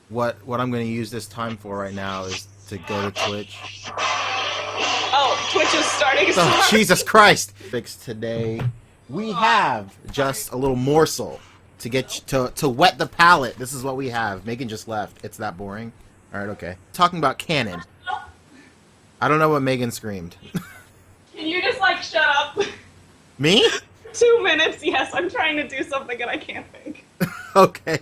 what I'm going to use this time for right now is to go to Twitch. Oh, Twitch is starting. Oh, Jesus Christ! Fix today. We have just a little morsel to get to wet the palate. This is what we have. Megan just left. It's that boring. All right, okay. Talking about canon. I don't know what Megan screamed. Can you just shut up? Me? 2 minutes. Yes, I'm trying to do something and I can't think. Okay.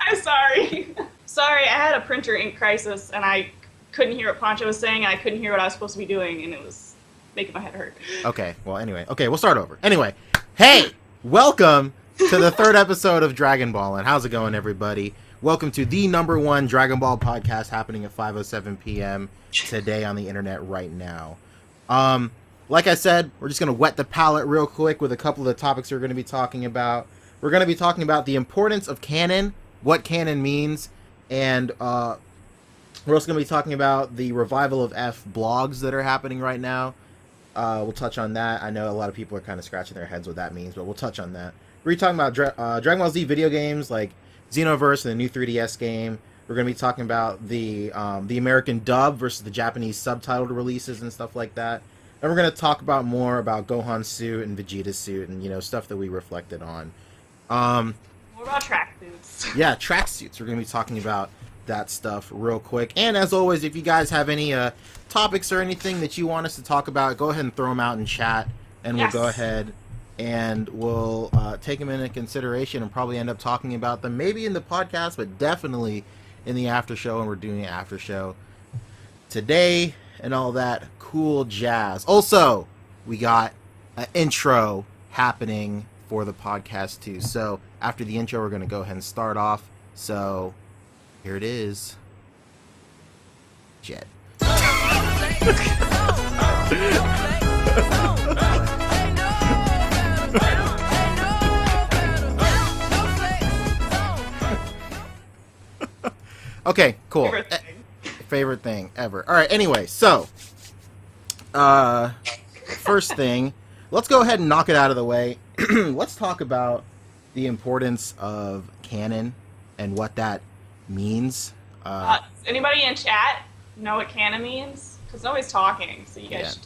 I'm sorry. Sorry, I had a printer ink crisis and I couldn't hear what Poncho was saying and I couldn't hear what I was supposed to be doing and it was making my head hurt. Okay, well, anyway. Okay, we'll start over. Anyway, hey! Welcome to the third episode of Dragonballin. How's it going, everybody? Welcome to the #1 Dragon Ball podcast happening at 5:07 p.m. today on the internet right now. Like I said, we're just going to wet the palate real quick with a couple of the topics we're going to be talking about. We're going to be talking about the importance of canon, what canon means, and we're also going to be talking about the revival of F blogs that are happening right now. We'll touch on that. I know a lot of people are kind of scratching their heads what that means, but we'll touch on that. We're talking about Dragon Ball Z video games like Xenoverse and the new 3DS game. We're going to be talking about the American dub versus the Japanese subtitled releases and stuff like that. And we're going to talk about more about Gohan's suit and Vegeta's suit and, you know, stuff that we reflected on. More about tracksuits. Yeah, tracksuits. We're going to be talking about that stuff real quick. And as always, if you guys have any topics or anything that you want us to talk about, go ahead and throw them out in chat. And we'll go ahead and we'll take them into consideration and probably end up talking about them maybe in the podcast, but definitely in the after show. And we're doing an after show today and all that cool jazz. Also, we got an intro happening for the podcast too. So after the intro, we're going to go ahead and start off. So here it is. Jet. Okay, cool. Favorite thing ever. All right, anyway, so first thing, let's go ahead and knock it out of the way. Let's talk about the importance of canon and what that means. Does anybody in chat know what canon means? Because nobody's talking, so you guys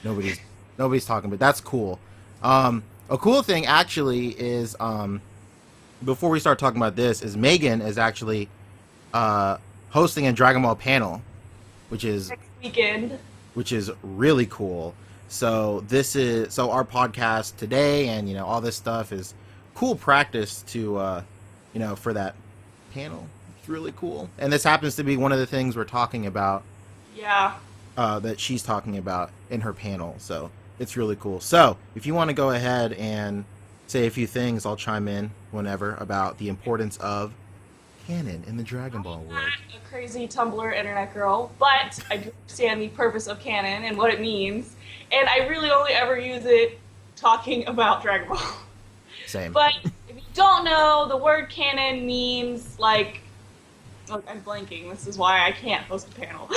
should... Nobody's talking, but that's cool. A cool thing actually is before we start talking about this is Megan is actually hosting a Dragon Ball panel, which is next weekend, which is really cool. So our podcast today and, you know, all this stuff is cool practice to you know, for that panel. It's really cool. And this happens to be one of the things we're talking about. Yeah. That she's talking about in her panel. So it's really cool. So if you want to go ahead and say a few things, I'll chime in whenever about the importance of canon in the Dragon Ball world. I'm not a crazy Tumblr internet girl, but I do understand the purpose of canon and what it means, and I really only ever use it talking about Dragon Ball. Same. But if you don't know, the word canon means look, I'm blanking. This is why I can't host a panel.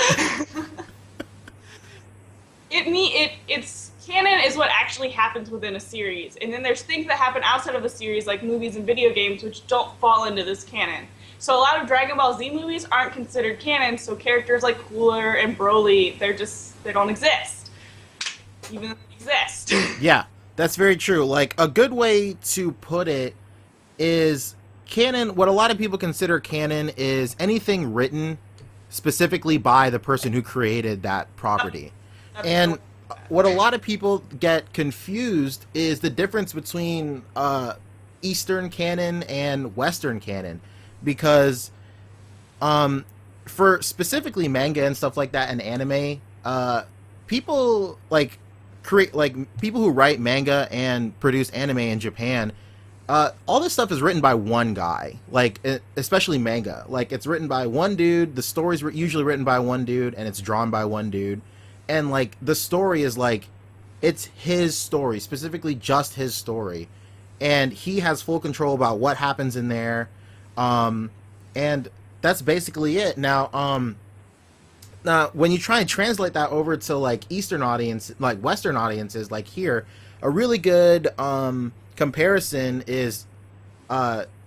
It's canon is what actually happens within a series, and then there's things that happen outside of a series, like movies and video games, which don't fall into this canon. So a lot of Dragon Ball Z movies aren't considered canon, so characters like Cooler and Broly, they don't exist. Even though they exist. Yeah, that's very true. Like, a good way to put it is canon, what a lot of people consider canon is anything written specifically by the person who created that property. And what a lot of people get confused is the difference between Eastern canon and Western canon. Because for specifically manga and stuff like that and anime, people people who write manga and produce anime in Japan, all this stuff is written by one guy, especially manga. Like, it's written by one dude, the story's usually written by one dude, and it's drawn by one dude. And, like, the story is, like, it's his story, specifically just his story. And he has full control about what happens in there. And that's basically it. Now, when you try and translate that over to, like, Eastern audience, like, Western audiences, like here, a really good, comparison is,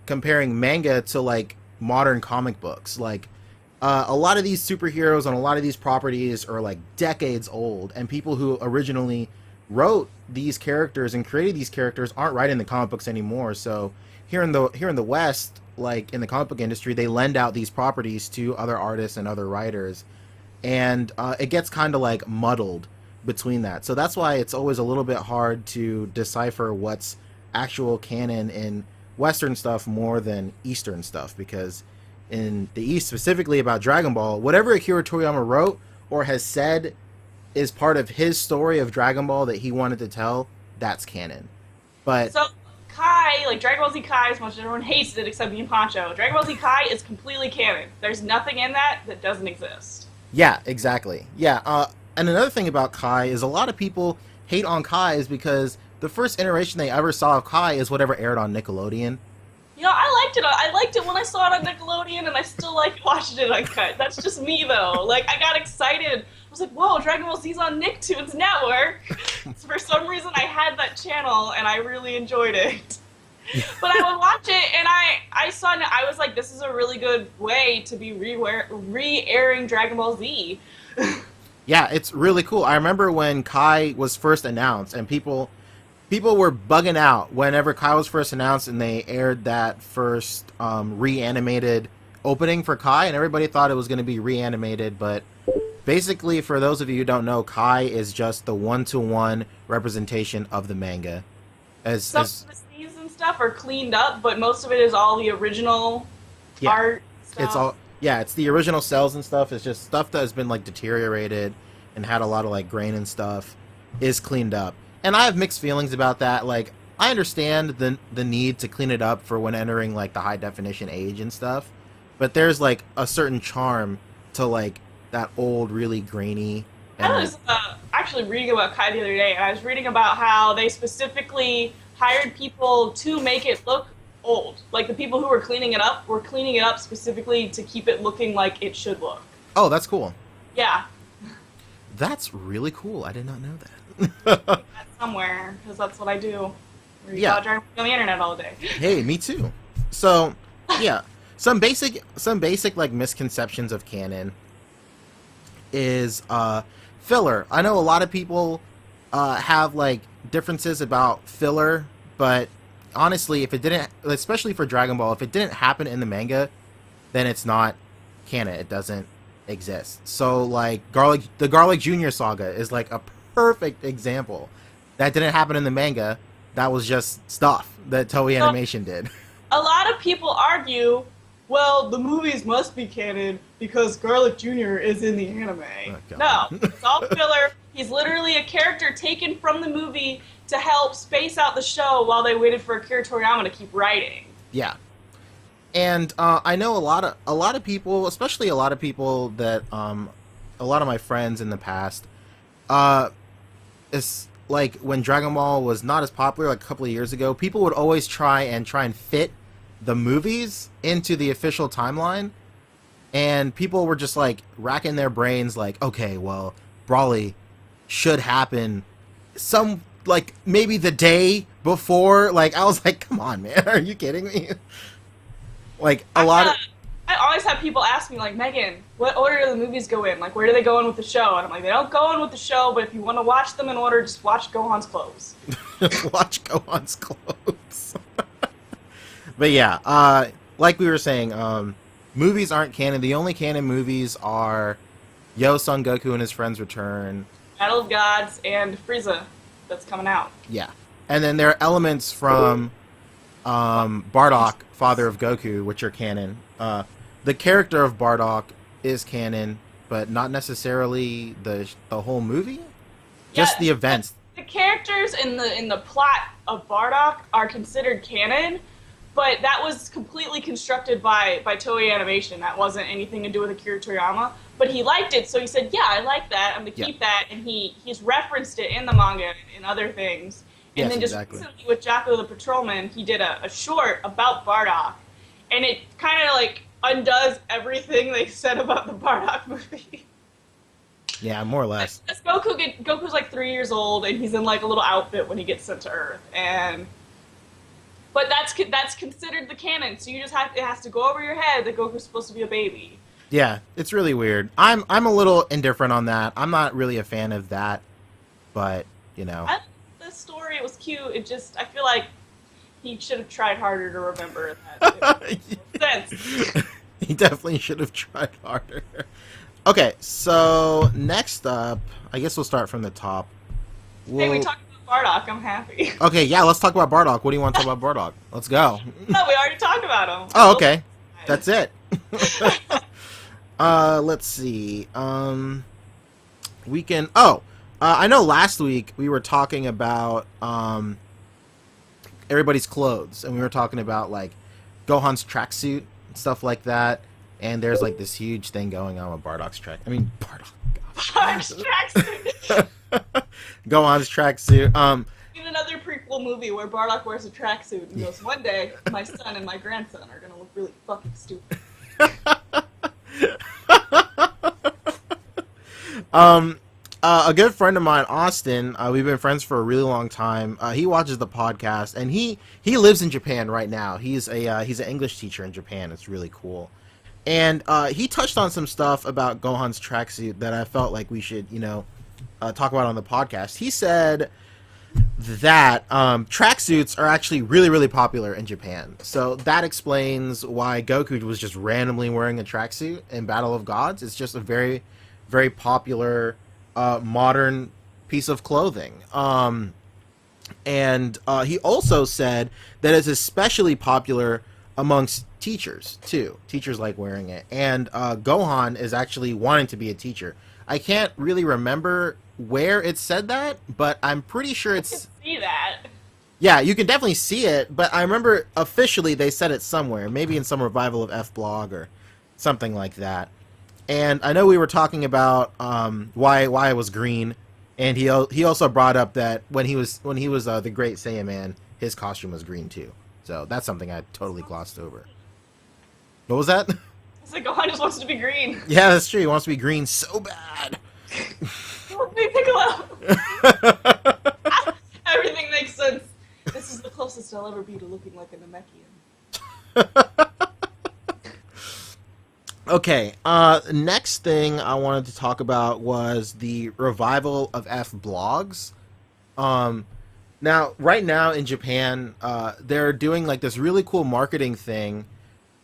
comparing manga to, like, modern comic books. Like a lot of these superheroes and a lot of these properties are like decades old, and people who originally wrote these characters and created these characters aren't writing the comic books anymore. So here in the West, like in the comic book industry, they lend out these properties to other artists and other writers, and it gets kind of like muddled between that. So that's why it's always a little bit hard to decipher what's actual canon in Western stuff more than Eastern stuff, because in the East, specifically about Dragon Ball, whatever Akira Toriyama wrote or has said is part of his story of Dragon Ball that he wanted to tell, that's canon. But So Kai, like Dragon Ball Z Kai, as much as everyone hates it except me and Poncho, Dragon Ball Z Kai is completely canon. There's nothing in that that doesn't exist. yeah, exactly. Yeah, and another thing about Kai is a lot of people hate on Kai is because the first iteration they ever saw of Kai is whatever aired on Nickelodeon. You know, I liked it. I liked it when I saw it on Nickelodeon, and I still like watching it uncut. That's just me, though. Like, I got excited. I was like, whoa, Dragon Ball Z's on Nicktoons Network. So for some reason, I had that channel, and I really enjoyed it. But I would watch it, and I saw it, I was like, this is a really good way to be re-airing Dragon Ball Z. Yeah, it's really cool. I remember when Kai was first announced, and people were bugging out whenever Kai was first announced, and they aired that first reanimated opening for Kai, and everybody thought it was going to be reanimated. But basically, for those of you who don't know, Kai is just the one-to-one representation of the manga. Some of the scenes and stuff are cleaned up, but most of it is all the original art stuff. It's the original cells and stuff. It's just stuff that has been like deteriorated and had a lot of like grain and stuff is cleaned up. And I have mixed feelings about that. Like, I understand the need to clean it up for when entering like the high definition age and stuff, but there's like a certain charm to like that old, really grainy. I was actually reading about Kai the other day, and I was reading about how they specifically hired people to make it look old. Like, the people who were cleaning it up were cleaning it up specifically to keep it looking like it should look. Oh, that's cool. Yeah. That's really cool. I did not know that. Somewhere, because that's what I do. Yeah. On the internet all day. Hey, me too. So, yeah, some basic like misconceptions of canon is filler. I know a lot of people have like differences about filler, but honestly, if it didn't, especially for Dragon Ball, if it didn't happen in the manga, then it's not canon. It doesn't exist. So like the Garlic Jr. saga is like a perfect example. That didn't happen in the manga. That was just stuff that Toei Animation did. A lot of people argue, well, the movies must be canon because Garlic Jr. is in the anime. Oh, no, it's all filler. He's literally a character taken from the movie to help space out the show while they waited for Akira Toriyama to keep writing. Yeah. And I know a lot of people, especially a lot of people that a lot of my friends in the past, it's like when Dragon Ball was not as popular like a couple of years ago, people would always try and fit the movies into the official timeline, and people were just like racking their brains like, okay, well, Brawly should happen some like maybe the day before. Like, I was like, come on, man, are you kidding me? Like a lot of I always have people ask me, like, Megan, what order do the movies go in? Like, where do they go in with the show? And I'm like, they don't go in with the show, but if you want to watch them in order, just watch Gohan's clothes. Watch Gohan's clothes. But yeah, like we were saying, movies aren't canon. The only canon movies are Yo, Son Goku and His Friends Return, Battle of Gods, and Frieza that's coming out. Yeah. And then there are elements from Bardock, Father of Goku, which are canon. The character of Bardock is canon, but not necessarily the whole movie. Just the events. The characters in the plot of Bardock are considered canon, but that was completely constructed by Toei Animation. That wasn't anything to do with Akira Toriyama. But he liked it, so he said, "Yeah, I like that. I'm gonna keep that." And he's referenced it in the manga and other things. And yes, then just exactly. recently with Jocko the Patrolman, he did a short about Bardock, and it kind of like undoes everything they said about the Bardock movie. Yeah, more or less. Goku's like 3 years old, and he's in like a little outfit when he gets sent to Earth, and But that's considered the canon, so you just have it has to go over your head that Goku's supposed to be a baby. Yeah, it's really weird. I'm a little indifferent on that. I'm not really a fan of that, but you know. I the story, it was cute. I feel like he should have tried harder to remember that. It makes sense. He definitely should have tried harder. Okay, so next up, I guess we'll start from the top. Hey, we talked about Bardock. I'm happy. Okay, yeah, let's talk about Bardock. What do you want to talk about Bardock? Let's go. No, we already talked about him. Oh, okay. That's it. Let's see. We can. Oh, I know. Last week we were talking about everybody's clothes, and we were talking about like Gohan's tracksuit and stuff like that. And there's like this huge thing going on with Bardock's track. I mean, Bardock's tracksuit. Gohan's tracksuit. In another prequel movie where Bardock wears a tracksuit and goes, "One day, my son and my grandson are gonna look really fucking stupid." A good friend of mine, Austin, we've been friends for a really long time. He watches the podcast, and he lives in Japan right now. He's an English teacher in Japan. It's really cool. And he touched on some stuff about Gohan's tracksuit that I felt like we should, talk about on the podcast. He said that tracksuits are actually really, really popular in Japan. So that explains why Goku was just randomly wearing a tracksuit in Battle of Gods. It's just a very, very popular modern piece of clothing. And he also said that it's especially popular amongst teachers, too. Teachers like wearing it. And Gohan is actually wanting to be a teacher. I can't really remember where it said that, but I'm pretty sure it's... You can see that. Yeah, you can definitely see it, but I remember officially they said it somewhere, maybe in some revival of F-Blog or something like that. And I know we were talking about why it was green, and he also brought up that when he was the Great Saiyan Man, his costume was green too. So that's something I totally glossed over. What was that? It's like Gohan just wants to be green. Yeah, that's true. He wants to be green so bad. Look, me Piccolo. Everything makes sense. This is the closest I'll ever be to looking like a Namekian. Okay, next thing I wanted to talk about was the revival of F blogs. Now, right now in Japan, they're doing like this really cool marketing thing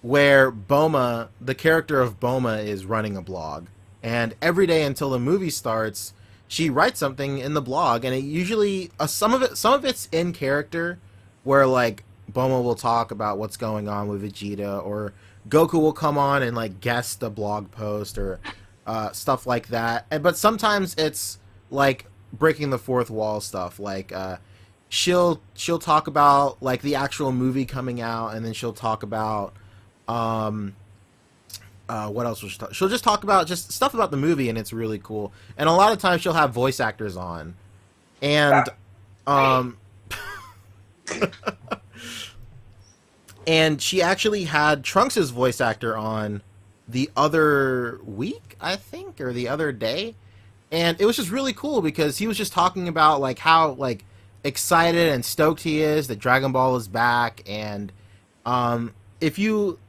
where Boma, the character of Boma, is running a blog. And every day until the movie starts, she writes something in the blog, and it usually some of it's in character, where like Boma will talk about what's going on with Vegeta, or Goku will come on and like guest a blog post or stuff like that. But sometimes it's like breaking the fourth wall stuff. Like she'll talk about like the actual movie coming out, and then she'll talk about what else will she talk? She'll just talk about just stuff about the movie, and it's really cool. And a lot of times she'll have voice actors on, and and she actually had Trunks' voice actor on the other week, I think, or the other day. And it was just really cool because he was just talking about like how like excited and stoked he is that Dragon Ball is back. And if you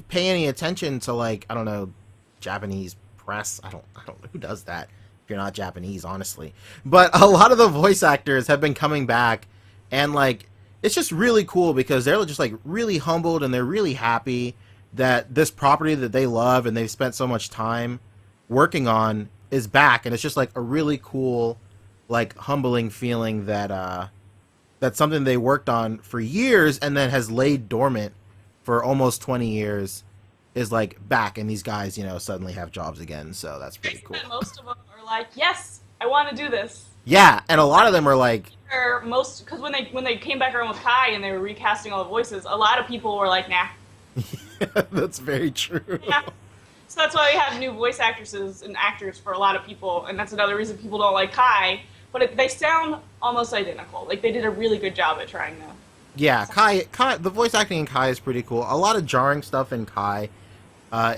pay any attention to like, I don't know, Japanese press, I don't know who does that if you're not Japanese, honestly. But a lot of the voice actors have been coming back, and like it's just really cool because they're just like really humbled, and they're really happy that this property that they love and they've spent so much time working on is back. And it's just like a really cool, like humbling feeling that that's something they worked on for years and then has laid dormant for almost 20 years is like back, and these guys, suddenly have jobs again. So that's pretty cool. Most of them are like, yes, I want to do this. Yeah, and a lot of them are like, because when they came back around with Kai and they were recasting all the voices, a lot of people were like, nah. That's very true. Yeah. So that's why we have new voice actresses and actors for a lot of people, and that's another reason people don't like Kai. But they sound almost identical. Like they did a really good job at trying to. Yeah, Kai, the voice acting in Kai is pretty cool. A lot of jarring stuff in Kai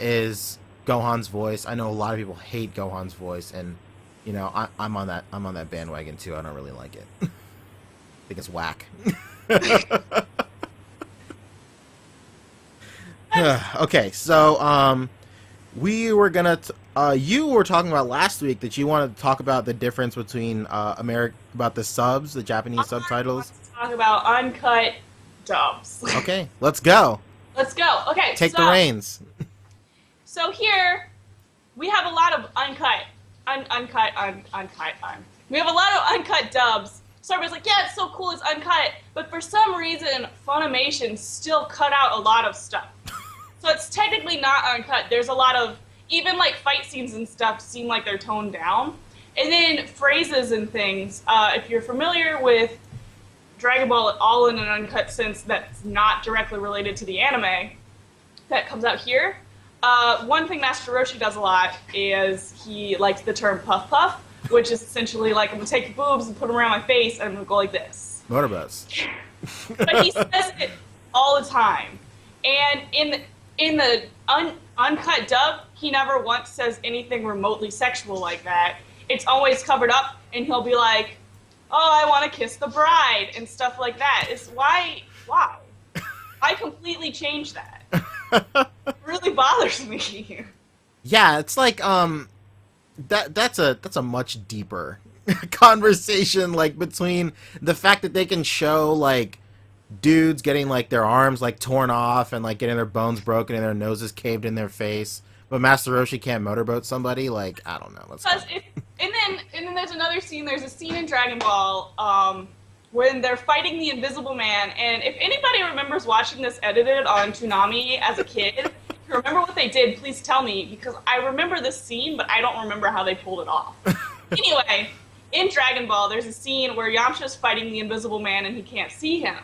is Gohan's voice. I know a lot of people hate Gohan's voice, and I'm on that bandwagon too. I don't really like it. I think it's whack. Okay, so we were gonna. You were talking about last week that you wanted to talk about the difference between about the subs, the Japanese subtitles. Let's talk about uncut dubs. Okay, let's go. Let's go. Okay, Take the reins. So here we have a lot of we have a lot of uncut dubs. So everybody's like, yeah, it's so cool, it's uncut. But for some reason, Funimation still cut out a lot of stuff. So it's technically not uncut. There's a lot of, even like fight scenes and stuff seem like they're toned down. And then phrases and things. If you're familiar with Dragon Ball all in an uncut sense that's not directly related to the anime that comes out here, one thing Master Roshi does a lot is he likes the term puff puff, which is essentially like, I'm going to take your boobs and put them around my face and I'm going to go like this. Motorboats. But he says it all the time. And in the uncut dub, he never once says anything remotely sexual like that. It's always covered up, and he'll be like, oh, I want to kiss the bride, and stuff like that. It's why? I completely changed that. It really bothers me. Yeah, it's like that's a much deeper conversation, like between the fact that they can show like dudes getting like their arms like torn off and like getting their bones broken and their noses caved in their face, but Master Roshi can't motorboat somebody. Like, I don't know. And then there's another scene. There's a scene in Dragon Ball when they're fighting the Invisible Man. And if anybody remembers watching this edited on Toonami as a kid, if you remember what they did, please tell me, because I remember this scene, but I don't remember how they pulled it off. Anyway, in Dragon Ball, there's a scene where Yamcha's fighting the Invisible Man and he can't see him.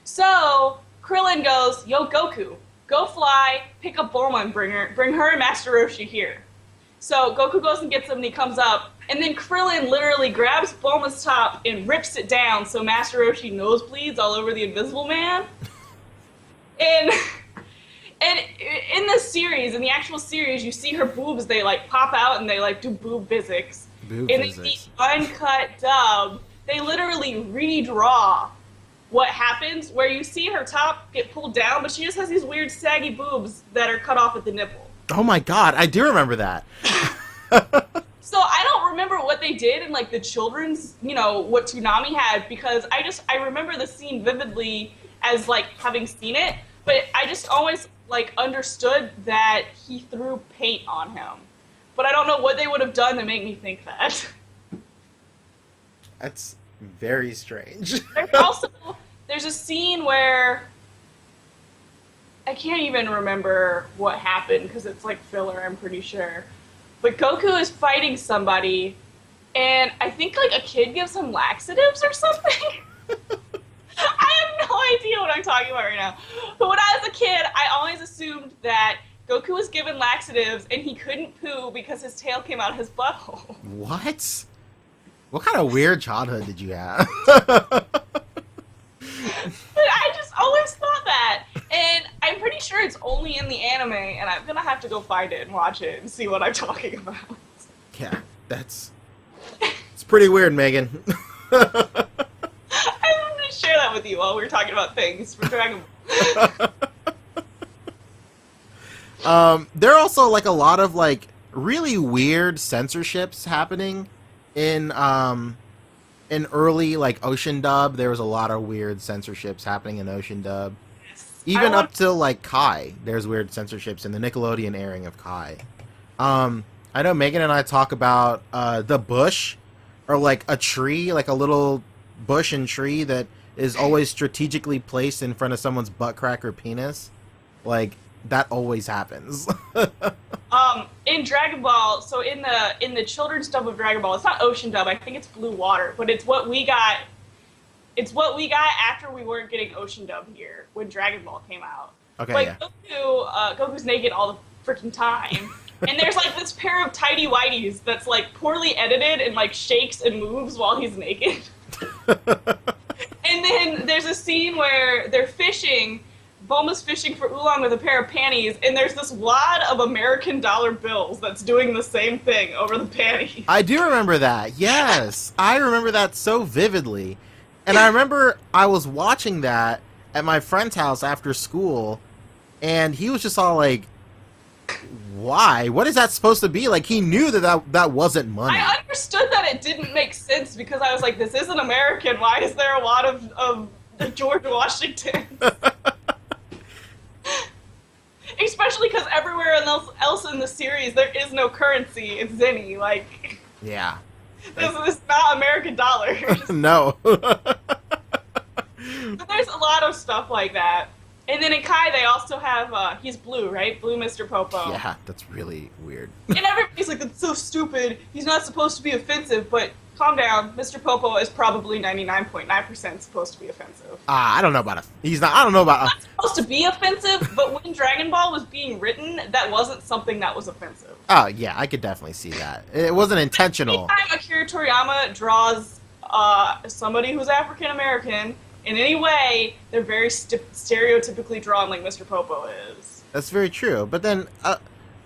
So Krillin goes, yo, Goku, go fly, pick up Bulma and bring her and Master Roshi here. So Goku goes and gets him and he comes up, and then Krillin literally grabs Bulma's top and rips it down so Master Roshi nosebleeds all over the Invisible Man. And in this series, in the actual series, you see her boobs, they like pop out and they like do boob physics. In the uncut dub, they literally redraw what happens, where you see her top get pulled down, but she just has these weird saggy boobs that are cut off at the nipple. Oh my god, I do remember that. So I don't remember what they did in like the children's, what Toonami had, because I remember the scene vividly as like having seen it, but I just always like understood that he threw paint on him. But I don't know what they would have done to make me think that. That's very strange. There's a scene where I can't even remember what happened because it's like filler, I'm pretty sure. But Goku is fighting somebody, and I think like a kid gives him laxatives or something. I have no idea what I'm talking about right now. But when I was a kid, I always assumed that Goku was given laxatives and he couldn't poo because his tail came out of his butthole. What? What kind of weird childhood did you have? But I just always thought that. And I'm pretty sure it's only in the anime, and I'm going to have to go find it and watch it and see what I'm talking about. Yeah, it's pretty weird, Megan. I wanted to share that with you while we were talking about things for Dragon Ball. There are also like a lot of like really weird censorships happening in early like Ocean Dub. There was a lot of weird censorships happening in Ocean Dub. Even up till like Kai, there's weird censorships in the Nickelodeon airing of Kai. I know Megan and I talk about the bush, or like a tree, like a little bush and tree that is always strategically placed in front of someone's butt crack or penis. Like, that always happens. In Dragon Ball, so in the children's dub of Dragon Ball, it's not Ocean Dub, I think it's Blue Water, but it's what we got. It's what we got after we weren't getting Ocean Dub here when Dragon Ball came out. Okay, like, yeah. Goku's naked all the freaking time. And there's like this pair of tidy whities that's like poorly edited and like shakes and moves while he's naked. And then there's a scene where they're fishing. Bulma's fishing for oolong with a pair of panties, and there's this wad of American dollar bills that's doing the same thing over the panties. I do remember that. Yes, I remember that so vividly. And I remember I was watching that at my friend's house after school, and he was just all like, why? What is that supposed to be? Like, he knew that wasn't money. I understood that it didn't make sense because I was like, this isn't American. Why is there a lot of George Washington? Especially because everywhere else in the series, there is no currency. It's zenny. Like, Yeah. this is not American dollars. No. But there's a lot of stuff like that. And then in Kai, they also have, he's blue, right? Blue Mr. Popo. Yeah, that's really weird. And everybody's like, that's so stupid. He's not supposed to be offensive, but calm down. Mr. Popo is probably 99.9% supposed to be offensive. I don't know about it. He's not. I don't know about. Not supposed to be offensive, but when Dragon Ball was being written, that wasn't something that was offensive. Oh yeah, I could definitely see that. It wasn't intentional. Anytime Akira Toriyama draws somebody who's African American in any way, they're very stereotypically drawn like Mr. Popo is. That's very true. But then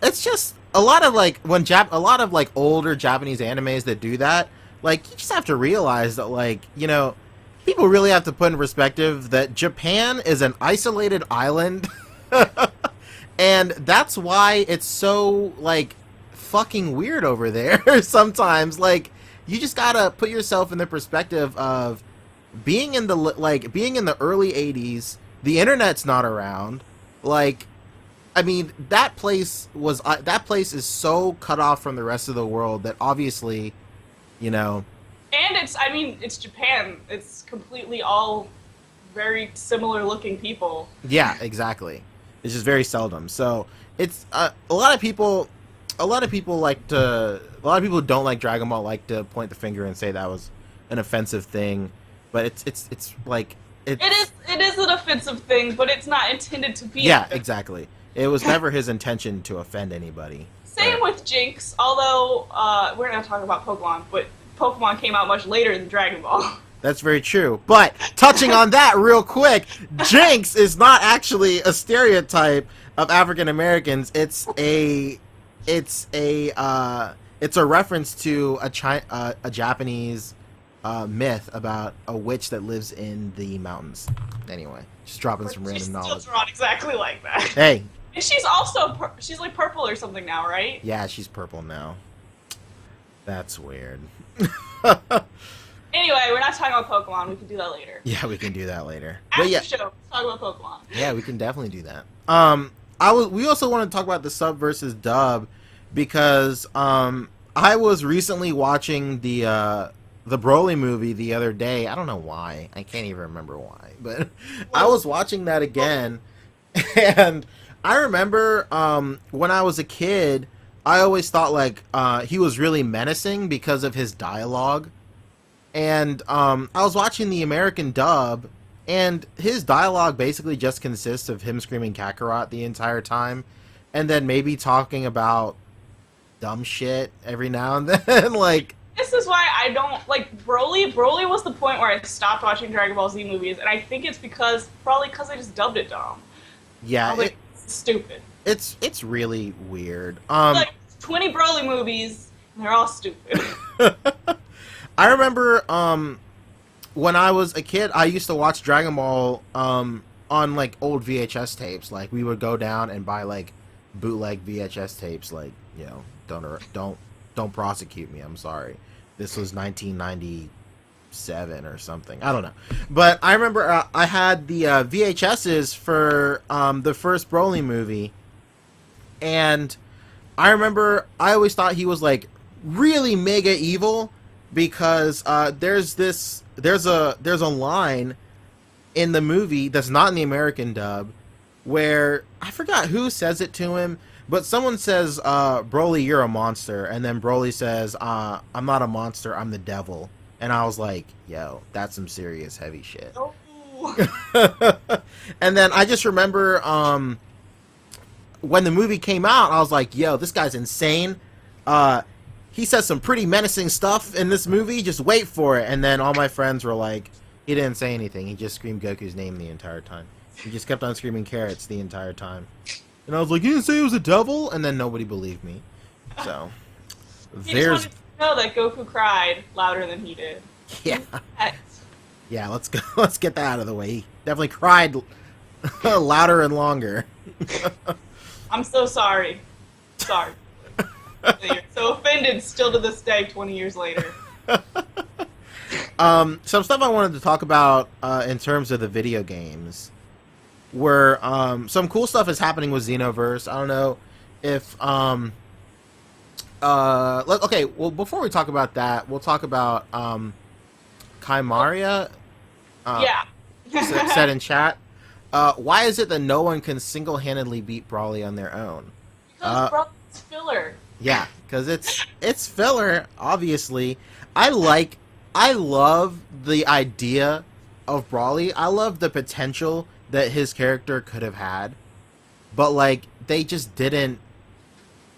it's just a lot of like a lot of like older Japanese animes that do that. Like, you just have to realize that, like, you know, people really have to put in perspective that Japan is an isolated island. And that's why it's so, like, fucking weird over there sometimes. Like, you just gotta put yourself in the perspective of being in the early 80s, the internet's not around. Like, I mean, that place is so cut off from the rest of the world that obviously, you know. And it's Japan. It's completely all very similar looking people. Yeah, exactly. It's just very seldom. So it's a lot of people don't like Dragon Ball like to point the finger and say that was an offensive thing, but it's like it is an offensive thing, but it's not intended to be. Yeah, exactly. It was never his intention to offend anybody. Same with Jinx, although we're not talking about Pokemon, but Pokemon came out much later than Dragon Ball. That's very true. But touching on that real quick, Jinx is not actually a stereotype of African Americans. It's a reference to a Japanese myth about a witch that lives in the mountains. Anyway, just dropping some random knowledge. She's still drawn exactly like that. Hey. And she's also she's like purple or something now, right? Yeah, she's purple now. That's weird. Anyway, we're not talking about Pokemon. We can do that later. Yeah, we can do that later. After yeah. the show, let's talk about Pokemon. Yeah, we can definitely do that. We also want to talk about the sub versus dub because I was recently watching the Broly movie the other day. I don't know why. I can't even remember why, but I was watching that again, and I remember when I was a kid, I always thought like he was really menacing because of his dialogue. And I was watching the American dub, and his dialogue basically just consists of him screaming Kakarot the entire time, and then maybe talking about dumb shit every now and then. Like, this is why I don't like Broly. Broly was the point where I stopped watching Dragon Ball Z movies, and I think it's probably because I just dubbed it dumb. Yeah, like, stupid. It's really weird. Like 20 Broly movies, and they're all stupid. I remember when I was a kid, I used to watch Dragon Ball on like old VHS tapes. Like, we would go down and buy like bootleg VHS tapes. Like, you know, don't prosecute me. I'm sorry. This was 1997 or something. I don't know. But I remember I had the VHSs for the first Broly movie, and I remember I always thought he was like really mega evil. Because there's a line in the movie that's not in the American dub where I forgot who says it to him, but someone says, Broly, you're a monster, and then Broly says, I'm not a monster, I'm the devil. And I was like, yo, that's some serious heavy shit. Oh. And then I just remember when the movie came out, I was like, yo, this guy's insane. He says some pretty menacing stuff in this movie. Just wait for it. And then all my friends were like, he didn't say anything. He just screamed Goku's name the entire time. He just kept on screaming carrots the entire time. And I was like, you didn't say he was a devil? And then nobody believed me. So, he just wanted to know that Goku cried louder than he did. Yeah. Yeah, let's go. Let's get that out of the way. He definitely cried louder and longer. I'm so sorry. Sorry. You're so offended still to this day, 20 years later. Some stuff I wanted to talk about in terms of the video games were some cool stuff is happening with Xenoverse. I don't know if okay, well, before we talk about that, we'll talk about Kaimaria. Yeah. Said in chat. Why is it that no one can single-handedly beat Brawly on their own? Because Brawly's filler. Yeah, because it's filler. Obviously, I love the idea of Brawly. I love the potential that his character could have had, but like they just didn't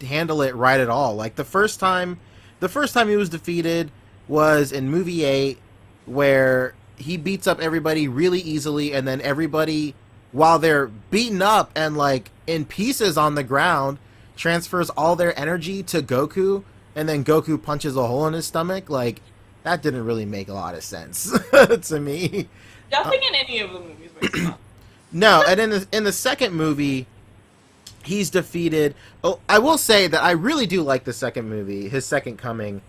handle it right at all. Like the first time he was defeated was in movie 8, where he beats up everybody really easily, and then everybody, while they're beaten up and like in pieces on the ground, transfers all their energy to Goku, and then Goku punches a hole in his stomach. Like, that didn't really make a lot of sense to me. Nothing in any of the movies makes sense. No, and in the second movie, he's defeated. Oh, I will say that I really do like the second movie, his Second Coming,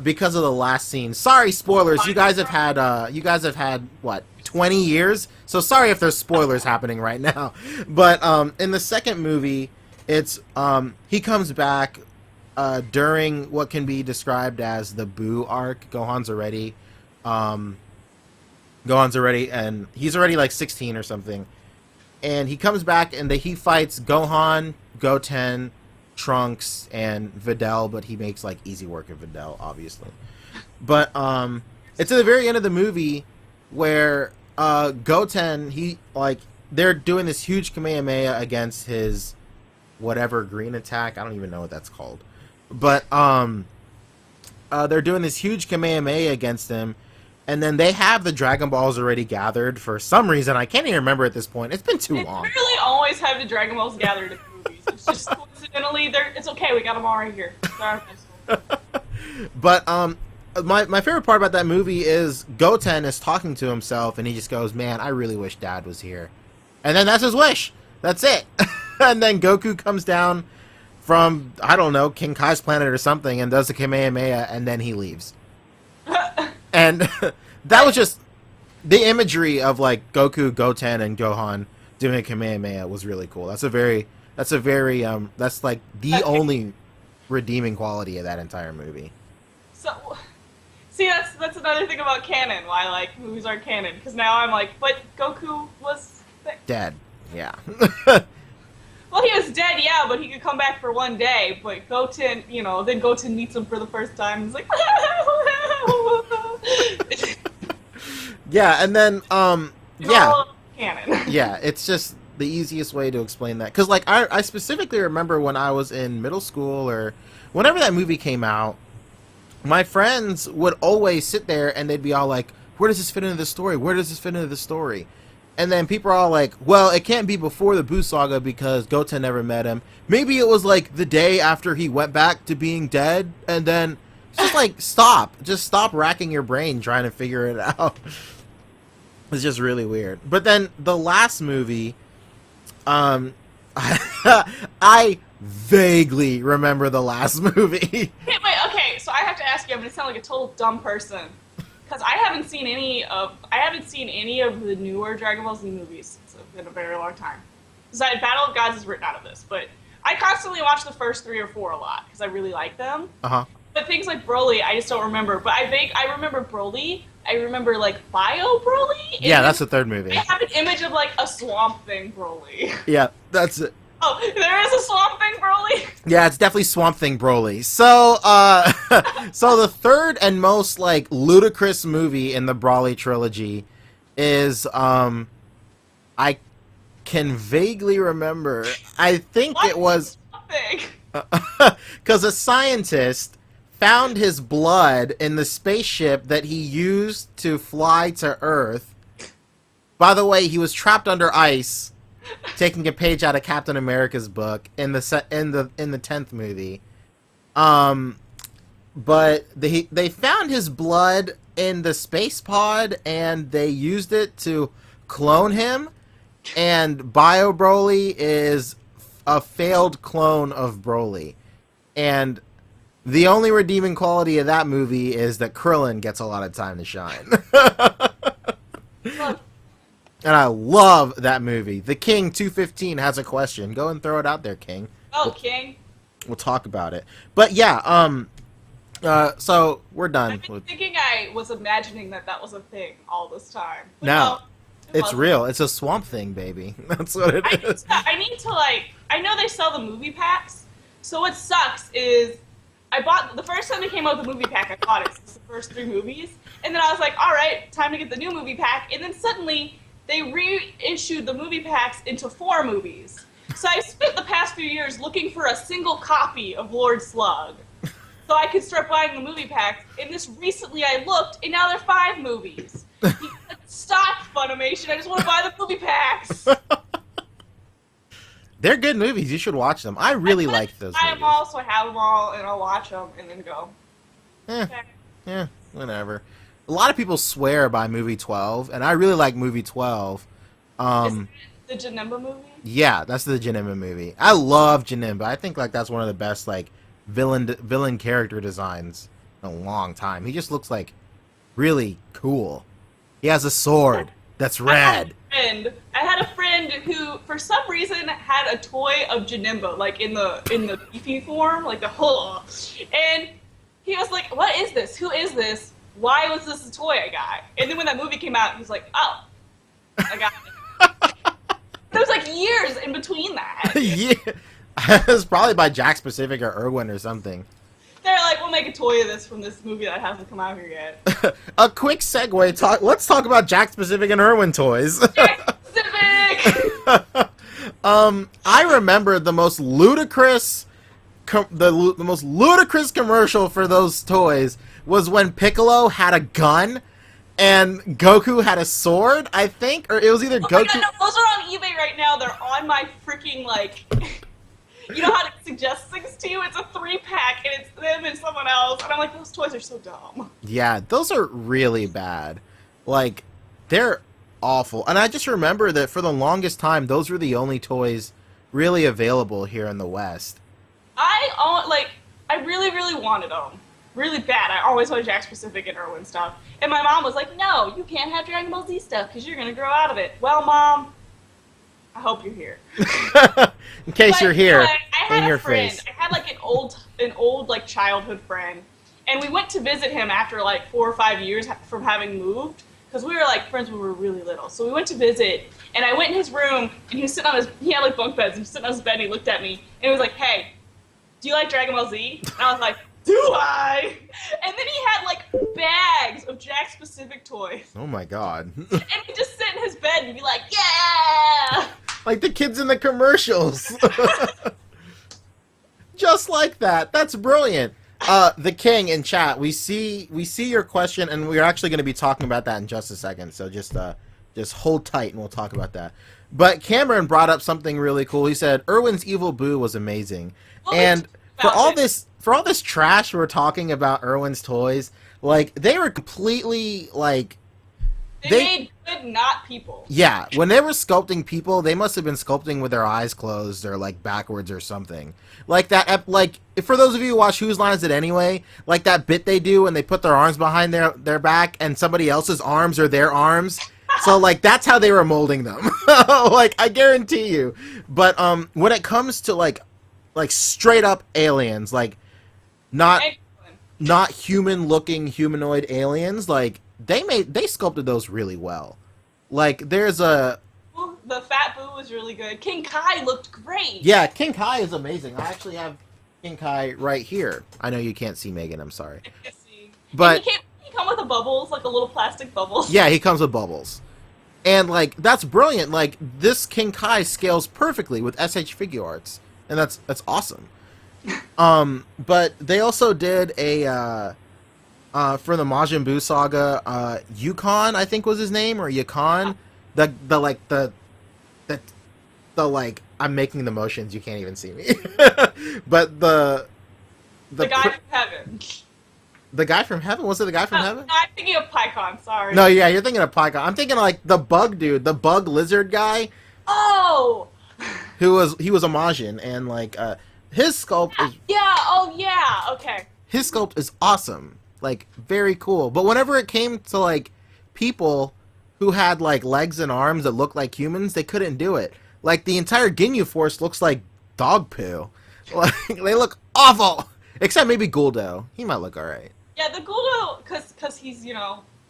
because of the last scene. Sorry, spoilers. You guys have had what, 20 years? So sorry if there's spoilers happening right now. But in the second movie, it's he comes back during what can be described as the Boo arc. Gohan's already, and he's already like 16 or something. And he comes back and he fights Gohan, Goten, Trunks, and Videl, but he makes like easy work of Videl, obviously. But it's at the very end of the movie where Goten, they're doing this huge Kamehameha against his whatever green attack. I don't even know what that's called. But they're doing this huge Kamehameha against him, and then they have the Dragon Balls already gathered for some reason. I can't even remember at this point. It's been too long. They really always have the Dragon Balls gathered in movies. It's just coincidentally, it's okay. We got them all right here. But my favorite part about that movie is Goten is talking to himself, and he just goes, "Man, I really wish Dad was here." And then that's his wish. That's it. And then Goku comes down from, I don't know, King Kai's planet or something, and does the Kamehameha, and then he leaves. And that was just the imagery of like Goku, Goten, and Gohan doing a Kamehameha was really cool. That's like the only redeeming quality of that entire movie. So, see, that's another thing about canon. Why like movies aren't canon? Because now I'm like, but Goku was dead. Yeah. Well, he was dead, yeah, but he could come back for one day. But Goten, then Goten meets him for the first time. He's like, yeah, and then yeah, canon. Yeah, it's just the easiest way to explain that. Because like I specifically remember when I was in middle school or whenever that movie came out, my friends would always sit there and they'd be all like, "Where does this fit into the story? Where does this fit into the story?" And then people are all like, well, it can't be before the Buu Saga because Goten never met him. Maybe it was like the day after he went back to being dead. And then it's just like, stop. Just stop racking your brain trying to figure it out. It's just really weird. But then the last movie, I vaguely remember the last movie. Okay, so I have to ask you, I'm going to sound like a total dumb person. Because I haven't seen any of the newer Dragon Ball Z movies in a very long time. Battle of Gods is written out of this, but I constantly watch the first 3 or 4 a lot because I really like them. But things like Broly, I just don't remember. But I remember Broly. I remember like Bio Broly. Yeah, that's the third movie. I have an image of like a Swamp Thing Broly. Yeah, that's it. Oh, there is a Swamp Thing Broly? Yeah, it's definitely Swamp Thing Broly. So, so the third and most, like, ludicrous movie in the Broly trilogy is, I can vaguely remember, I think it was... Because a scientist found his blood in the spaceship that he used to fly to Earth. By the way, he was trapped under ice, taking a page out of Captain America's book in the 10th movie. But they found his blood in the space pod, and they used it to clone him. And Bio Broly is a failed clone of Broly. And the only redeeming quality of that movie is that Krillin gets a lot of time to shine. And I love that movie. The King 215 has a question. Go and throw it out there, King. King. We'll talk about it. But yeah, so we're done. I've been thinking I was imagining that was a thing all this time. But No, it's wasn't. real. It's a Swamp Thing, baby. That's what it is. I need to I know they sell the movie packs. So what sucks is I bought the first time they came out with the movie pack. I bought it. So it's the first 3 movies, and then I was like, all right, time to get the new movie pack. And then suddenly they reissued the movie packs into 4 movies. So I spent the past few years looking for a single copy of Lord Slug, so I could start buying the movie packs. And this recently I looked, and now there are 5 movies. Stop, Funimation! I just want to buy the movie packs. They're good movies. You should watch them. I really like those movies. I have them all, so I have them all, and I'll watch them and then go. Yeah, whatever. A lot of people swear by movie 12, and I really like movie 12. Is that the Janemba movie? Yeah, that's the Janemba movie. I love Janemba. I think that's one of the best villain character designs in a long time. He just looks really cool. He has a sword that's red. I had a friend who, for some reason, had a toy of Janemba, in the beefy form, and he was like, "What is this? Who is this? Why was this a toy I got?" And then when that movie came out, he was like, "Oh, I got it." There was years in between that. Yeah, it was probably by Jack Pacific or Irwin or something. They're like, "We'll make a toy of this from this movie that hasn't come out here yet." A quick segue. Let's talk about Jack Pacific and Irwin toys. Jack Pacific. I remember the most ludicrous, the most ludicrous commercial for those toys was when Piccolo had a gun and Goku had a sword. I think, or it was either Goku. God, no, those are on eBay right now. They're on my freaking You know how to suggest things to you? It's a 3-pack, and it's them and someone else. And I'm like, those toys are so dumb. Yeah, those are really bad. They're awful. And I just remember that for the longest time, those were the only toys really available here in the West. I really, really wanted them. Really bad. I always wanted Jack Pacific and Irwin stuff. And my mom was like, no, you can't have Dragon Ball Z stuff because you're going to grow out of it. Well, Mom, I hope you're here. In case you're here, I had in your a friend. face. I had an old childhood friend, and we went to visit him after 4 or 5 years from having moved, because we were friends when we were really little. So we went to visit, and I went in his room, and he was sitting on he had bunk beds, and he was sitting on his bed, and he looked at me, and he was like, "Hey, do you like Dragon Ball Z?" And I was like, "Do I?" And then he had bags of Jack Pacific toys. Oh my god. And he'd just sit in his bed and be like, "Yeah!" Like the kids in the commercials. Just like that. That's brilliant. The King in chat, we see your question, and we're actually going to be talking about that in just a second. So just hold tight, and we'll talk about that. But Cameron brought up something really cool. He said Irwin's Evil Boo was amazing, and for all this trash we're talking about Irwin's toys, they were completely They made good, not people. Yeah, when they were sculpting people, they must have been sculpting with their eyes closed or backwards or something. For those of you who watch Whose Line Is It Anyway, that bit they do when they put their arms behind their back and somebody else's arms are their arms. So that's how they were molding them. I guarantee you. But when it comes to straight up aliens, not human looking humanoid aliens, they sculpted those really well. There's a... The Fat Boo was really good. King Kai looked great. Yeah, King Kai is amazing. I actually have King Kai right here. I know you can't see Megan, I'm sorry. I can see. But he come with bubbles, a little plastic bubbles. Yeah, he comes with bubbles. And that's brilliant. This King Kai scales perfectly with SH Figure Arts. And that's awesome. But they also did a for the Majin Buu saga, Yukon, I think was his name, or Yukon. I'm making the motions, you can't even see me. But the guy from heaven. The guy from heaven? Was it the guy from heaven? No, I'm thinking of PyCon, sorry. No, yeah, you're thinking of Pycon. I'm thinking like the bug dude, the bug lizard guy. Oh! He was a Majin, and like his sculpt is Okay. his sculpt is awesome. Like very cool. But whenever it came to like people who had like legs and arms that looked like humans, they couldn't do it. Like the entire Ginyu Force looks like dog poo. Like they look awful. Except maybe Guldo. He might look alright. Yeah, the Guldo, cause he's,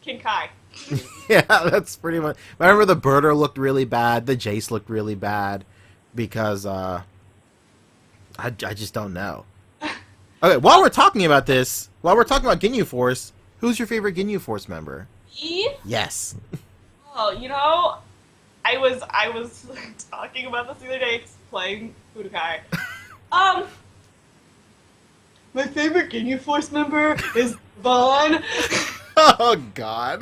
King Kai. Yeah, that's pretty much. I remember the Birder looked really bad. The Jace looked really bad because I just don't know. Okay, while we're talking about Ginyu Force, who's your favorite Ginyu Force member? Me? Yes. Oh, I was talking about this the other day playing Budokai. My favorite Ginyu Force member is Vaughn. Oh God.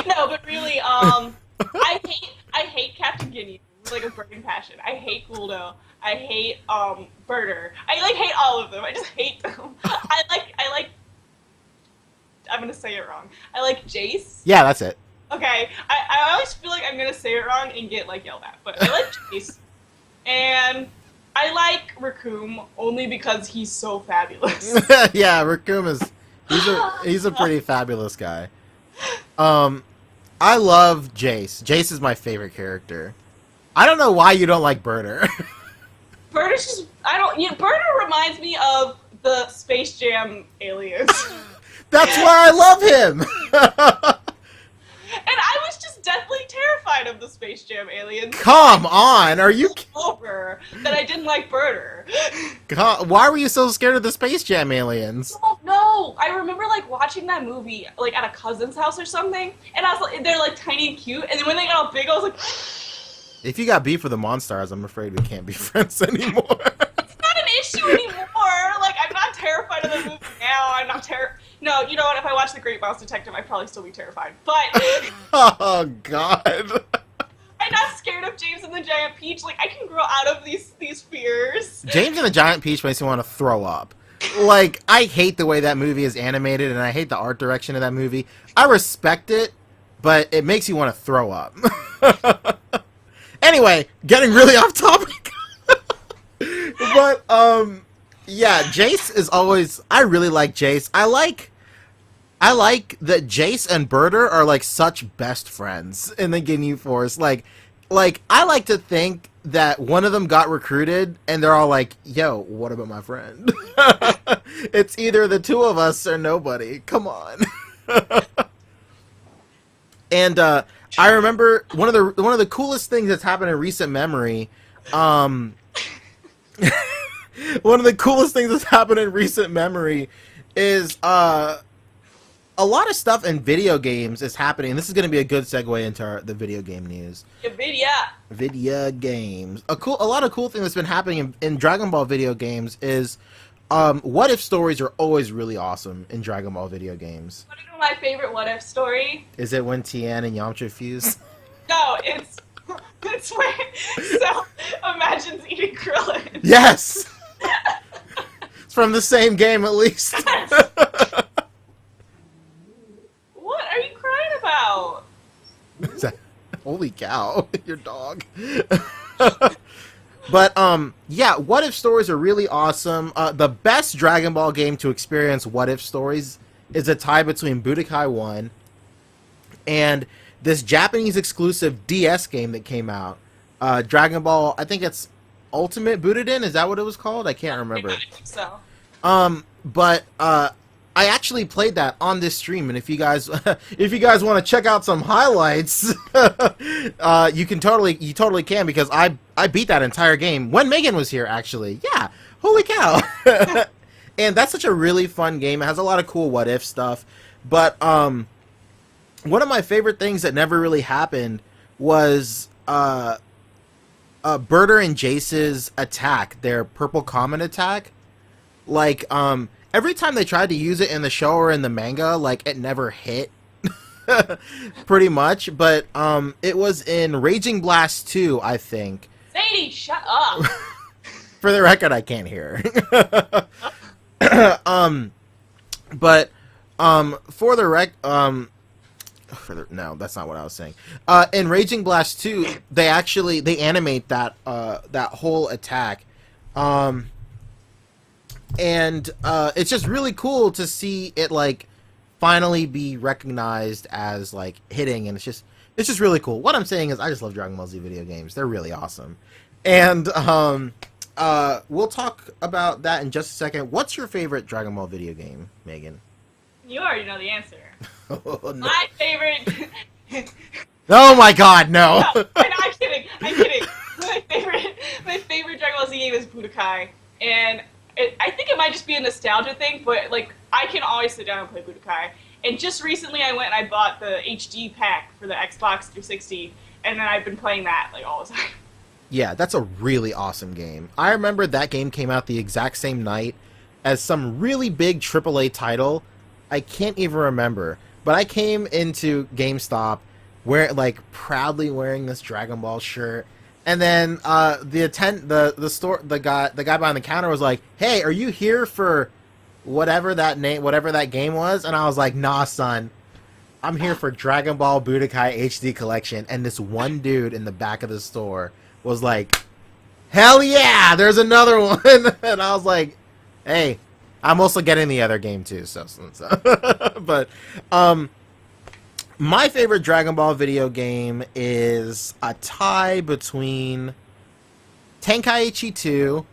No, but really, I hate Captain Ginyu with like a burning passion. I hate Guldo. I hate Birder. I hate all of them. I just hate them. I like. I'm gonna say it wrong. I like Jace. Yeah, that's it. Okay, I always feel like I'm gonna say it wrong and get like yelled at, but I like Jace, and I like Raccoon only because he's so fabulous. Yeah, Raccoon is he's a pretty fabulous guy. I love Jace. Jace is my favorite character. I don't know why you don't like Birder. Birder's just Birder reminds me of the Space Jam aliens. That's why I love him. And I was just deathly terrified of the Space Jam aliens. Come on, are you over that I didn't like Birder? Why were you so scared of the Space Jam aliens? Oh, no, I remember like watching that movie like at a cousin's house or something, and I was like, they're like tiny and cute, and then when they got all big, I was like, if you got beef with the Monstars, I'm afraid we can't be friends anymore. It's not an issue anymore. Like I'm not terrified of the movie now. I'm not No, you know what? If I watched The Great Mouse Detective, I'd probably still be terrified. But oh God. I'm not scared of James and the Giant Peach. Like I can grow out of these fears. James and the Giant Peach makes me want to throw up. Like I hate the way that movie is animated, and I hate the art direction of that movie. I respect it, but it makes you want to throw up. Anyway, getting really off topic. But yeah, Jace is always. I really like Jace. I like that Jace and Birder are like such best friends in the Ginyu Force. Like I like to think that one of them got recruited and they're all like, "Yo, what about my friend?" It's either the two of us or nobody. Come on. And I remember one of the coolest things that's happened in recent memory. One of the coolest things that's happened in recent memory is a lot of stuff in video games is happening. This is going to be a good segue into the video game news. Video games. A lot of cool thing that's been happening in Dragon Ball video games is what if stories are always really awesome in Dragon Ball video games. Want to know my favorite what if story? Is it when Tien and Yamcha fuse? No, it's when Cell imagines eating Krillin. Yes! It's from the same game, at least. What are you crying about? Holy cow, your dog. But, yeah, what if stories are really awesome. The best Dragon Ball game to experience what if stories is a tie between Budokai 1 and this Japanese exclusive DS game that came out. Dragon Ball, I think it's Ultimate Budoden, is that what it was called? I can't remember. I think so. But I actually played that on this stream, and if you guys want to check out some highlights, you totally can, because I beat that entire game when Megan was here, actually. Yeah, holy cow. And that's such a really fun game. It has a lot of cool what if stuff. But one of my favorite things that never really happened was Birder and Jace's attack, their purple comet attack. Like, every time they tried to use it in the show or in the manga, like, it never hit. Pretty much. But it was in Raging Blast 2, I think. Sadie, shut up. For the record, I can't hear. But for the no, that's not what I was saying. In Raging Blast 2, they animate that that whole attack. And it's just really cool to see it like finally be recognized as like hitting, and it's just really cool. What I'm saying is I just love Dragon Ball Z video games. They're really awesome. And we'll talk about that in just a second. What's your favorite Dragon Ball video game, Megan? You already know the answer. Oh, no. My favorite. Oh my God, no! No, I'm kidding. I'm kidding. My favorite Dragon Ball Z game is Budokai, and I think it might just be a nostalgia thing, but like I can always sit down and play Budokai. And just recently, I went and I bought the HD pack for the Xbox 360, and then I've been playing that like all the time. Yeah, that's a really awesome game. I remember that game came out the exact same night as some really big AAA title. I can't even remember, but I came into GameStop proudly wearing this Dragon Ball shirt, and then the guy behind the counter was like, "Hey, are you here for whatever that game was?" And I was like, "Nah, son, I'm here for Dragon Ball Budokai HD Collection." And this one dude in the back of the store was like, "Hell yeah, there's another one!" And I was like, "Hey, I'm also getting the other game too." So. But my favorite Dragon Ball video game is a tie between Tenkaichi 2.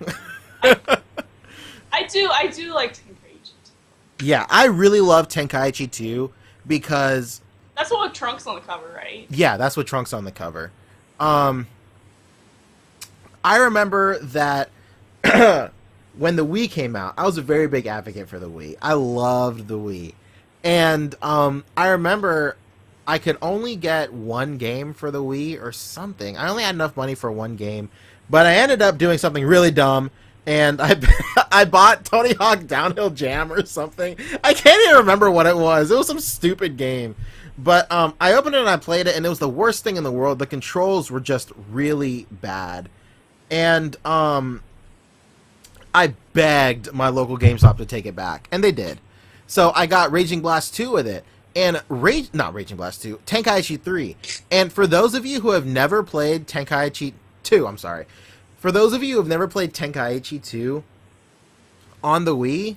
I do like Tenkaichi. Yeah, I really love Tenkaichi 2 because That's what with Trunks on the cover, right? yeah, that's what Trunks on the cover. I remember that when the Wii came out, I was a very big advocate for the Wii. I loved the Wii. And I remember I could only get one game for the Wii or something. I only had enough money for one game, but I ended up doing something really dumb, and I bought Tony Hawk Downhill Jam or something. I can't even remember what it was. It was some stupid game. But I opened it and I played it, and it was the worst thing in the world. The controls were just really bad. And I begged my local GameStop to take it back, and they did. So I got Raging Blast 2 with it, and not Raging Blast 2, Tenkaichi 3. And for those of you who have never played Tenkaichi 2, I'm sorry. For those of you who have never played Tenkaichi 2 on the Wii,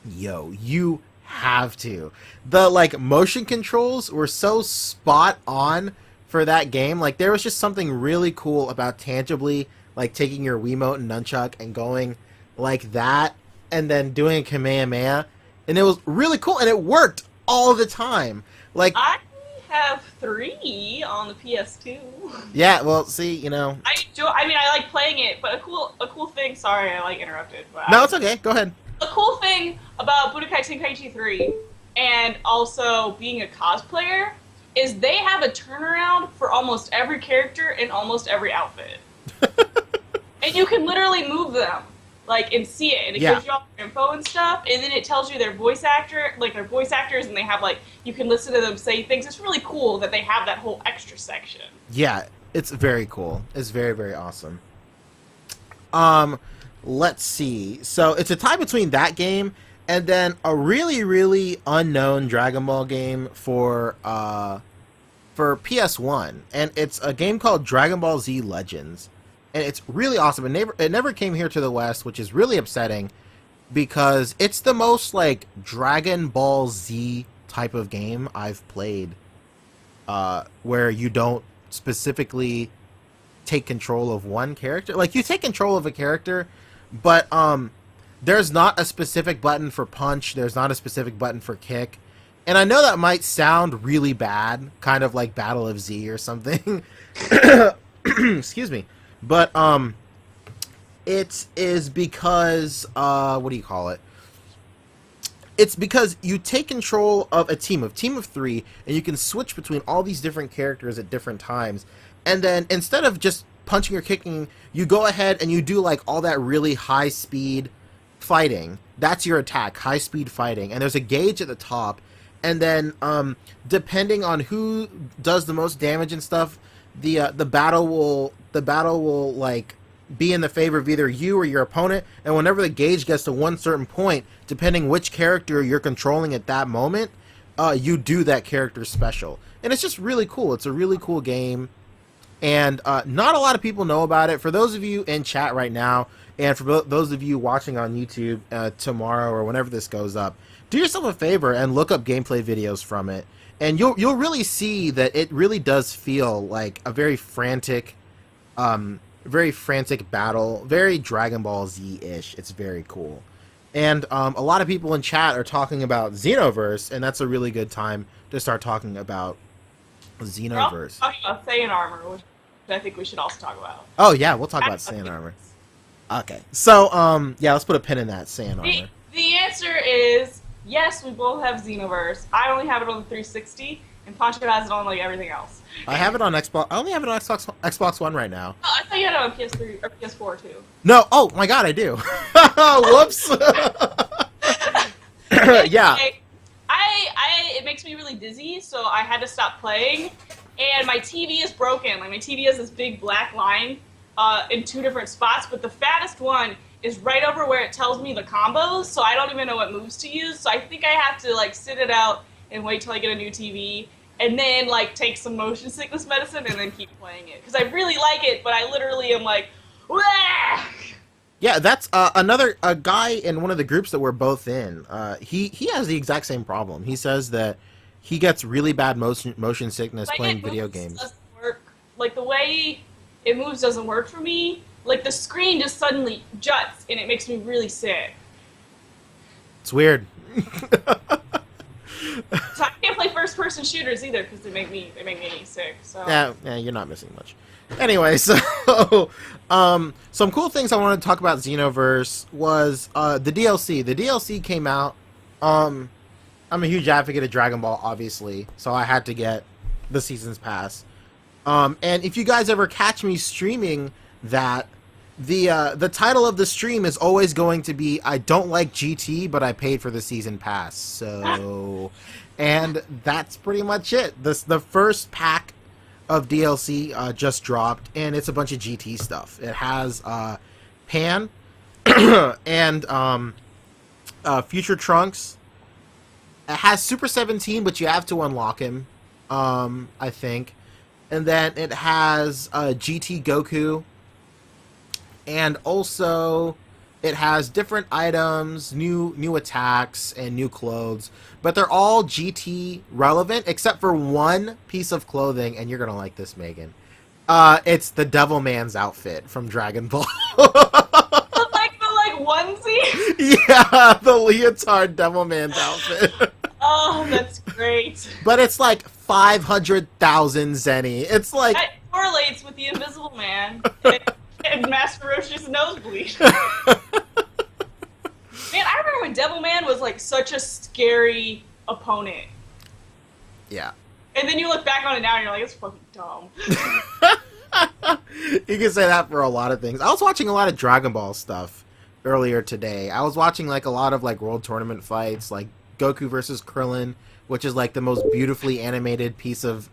yo, you have to. The like motion controls were so spot on for that game. Like there was just something really cool about tangibly like taking your Wiimote and nunchuck and going like that and then doing a Kamehameha, and it was really cool, and it worked all the time. Like I have 3 on the PS2. Yeah, well, see, you know. I like playing it, but a cool thing. Sorry, I like interrupted. But No, it's okay. Go ahead. a cool thing about Budokai Tenkaichi 3 and also being a cosplayer is they have a turnaround for almost every character in almost every outfit. And you can literally move them, like, and see it, and it gives you all their info and stuff, and then it tells you their voice actors, and they have, like, you can listen to them say things. It's really cool that they have that whole extra section. Yeah, it's very cool. It's very, very awesome. Let's see. So it's a tie between that game and then a really, really unknown Dragon Ball game for PS1, and it's a game called Dragon Ball Z Legends. And it's really awesome. It never came here to the West, which is really upsetting because it's the most like Dragon Ball Z type of game I've played, where you don't specifically take control of one character. Like you take control of a character, but there's not a specific button for punch. There's not a specific button for kick. And I know that might sound really bad, kind of like Battle of Z or something. Excuse me. But it is because what do you call it? It's because you take control of a team of 3, and you can switch between all these different characters at different times. And then instead of just punching or kicking, you go ahead and you do like all that really high speed fighting. That's your attack, high speed fighting. And there's a gauge at the top. And then depending on who does the most damage and stuff, the battle will like be in the favor of either you or your opponent, and whenever the gauge gets to one certain point, depending which character you're controlling at that moment, you do that character's special. And it's just really cool. It's a really cool game, and not a lot of people know about it. For those of you in chat right now, and for those of you watching on YouTube tomorrow or whenever this goes up, do yourself a favor and look up gameplay videos from it, and you'll really see that it really does feel like a very frantic battle, very Dragon Ball Z-ish. It's very cool. And a lot of people in chat are talking about Xenoverse, and that's a really good time to start talking about Xenoverse. We're talking about Saiyan armor, which I think we should also talk about. Oh yeah, we'll talk about Saiyan armor. Okay, so yeah, let's put a pin in that Saiyan armor. The answer is yes. We both have Xenoverse. I only have it on the 360, and Pancho has it on like everything else. I have it on Xbox. I only have it on Xbox One right now. Oh, I thought you had it on PS3 or PS4 too. No. Oh my God, I do. Whoops. Yeah. It makes me really dizzy, so I had to stop playing. And my TV is broken. Like my TV has this big black line in 2 different spots, but the fattest one is right over where it tells me the combos, so I don't even know what moves to use. So I think I have to like sit it out and wait till I get a new TV, and then like take some motion sickness medicine and then keep playing it because I really like it, but I literally am like, wah! Yeah, that's a guy in one of the groups that we're both in. He has the exact same problem. He says that he gets really bad motion sickness playing video games. Doesn't work. Like the way it moves doesn't work for me. Like the screen just suddenly juts and it makes me really sick. It's weird. So I can't play first-person shooters either because they make me sick. So yeah, you're not missing much. Anyway, so some cool things I wanted to talk about Xenoverse was the DLC. The DLC came out. I'm a huge advocate of Dragon Ball, obviously, so I had to get the Seasons Pass. And if you guys ever catch me streaming that, the title of the stream is always going to be I don't like GT, but I paid for the Season Pass. So, and that's pretty much it. The first pack of DLC just dropped, and it's a bunch of GT stuff. It has Pan and Future Trunks. It has Super 17, but you have to unlock him, I think. And then it has GT Goku. And also, it has different items, new attacks, and new clothes. But they're all GT relevant, except for one piece of clothing, and you're going to like this, Megan. It's the Devilman's outfit from Dragon Ball. the onesie? Yeah, the leotard Devilman's outfit. Oh, that's great. But it's like 500,000 Zenny. It's like... That correlates with the Invisible Man and Master Roshi's nosebleed. Man, I remember when Devilman was like such a scary opponent. Yeah. And then you look back on it now and you're like, it's fucking dumb. You can say that for a lot of things. I was watching a lot of Dragon Ball stuff earlier today. I was watching like a lot of like World Tournament fights, like Goku versus Krillin, which is like the most beautifully animated piece of,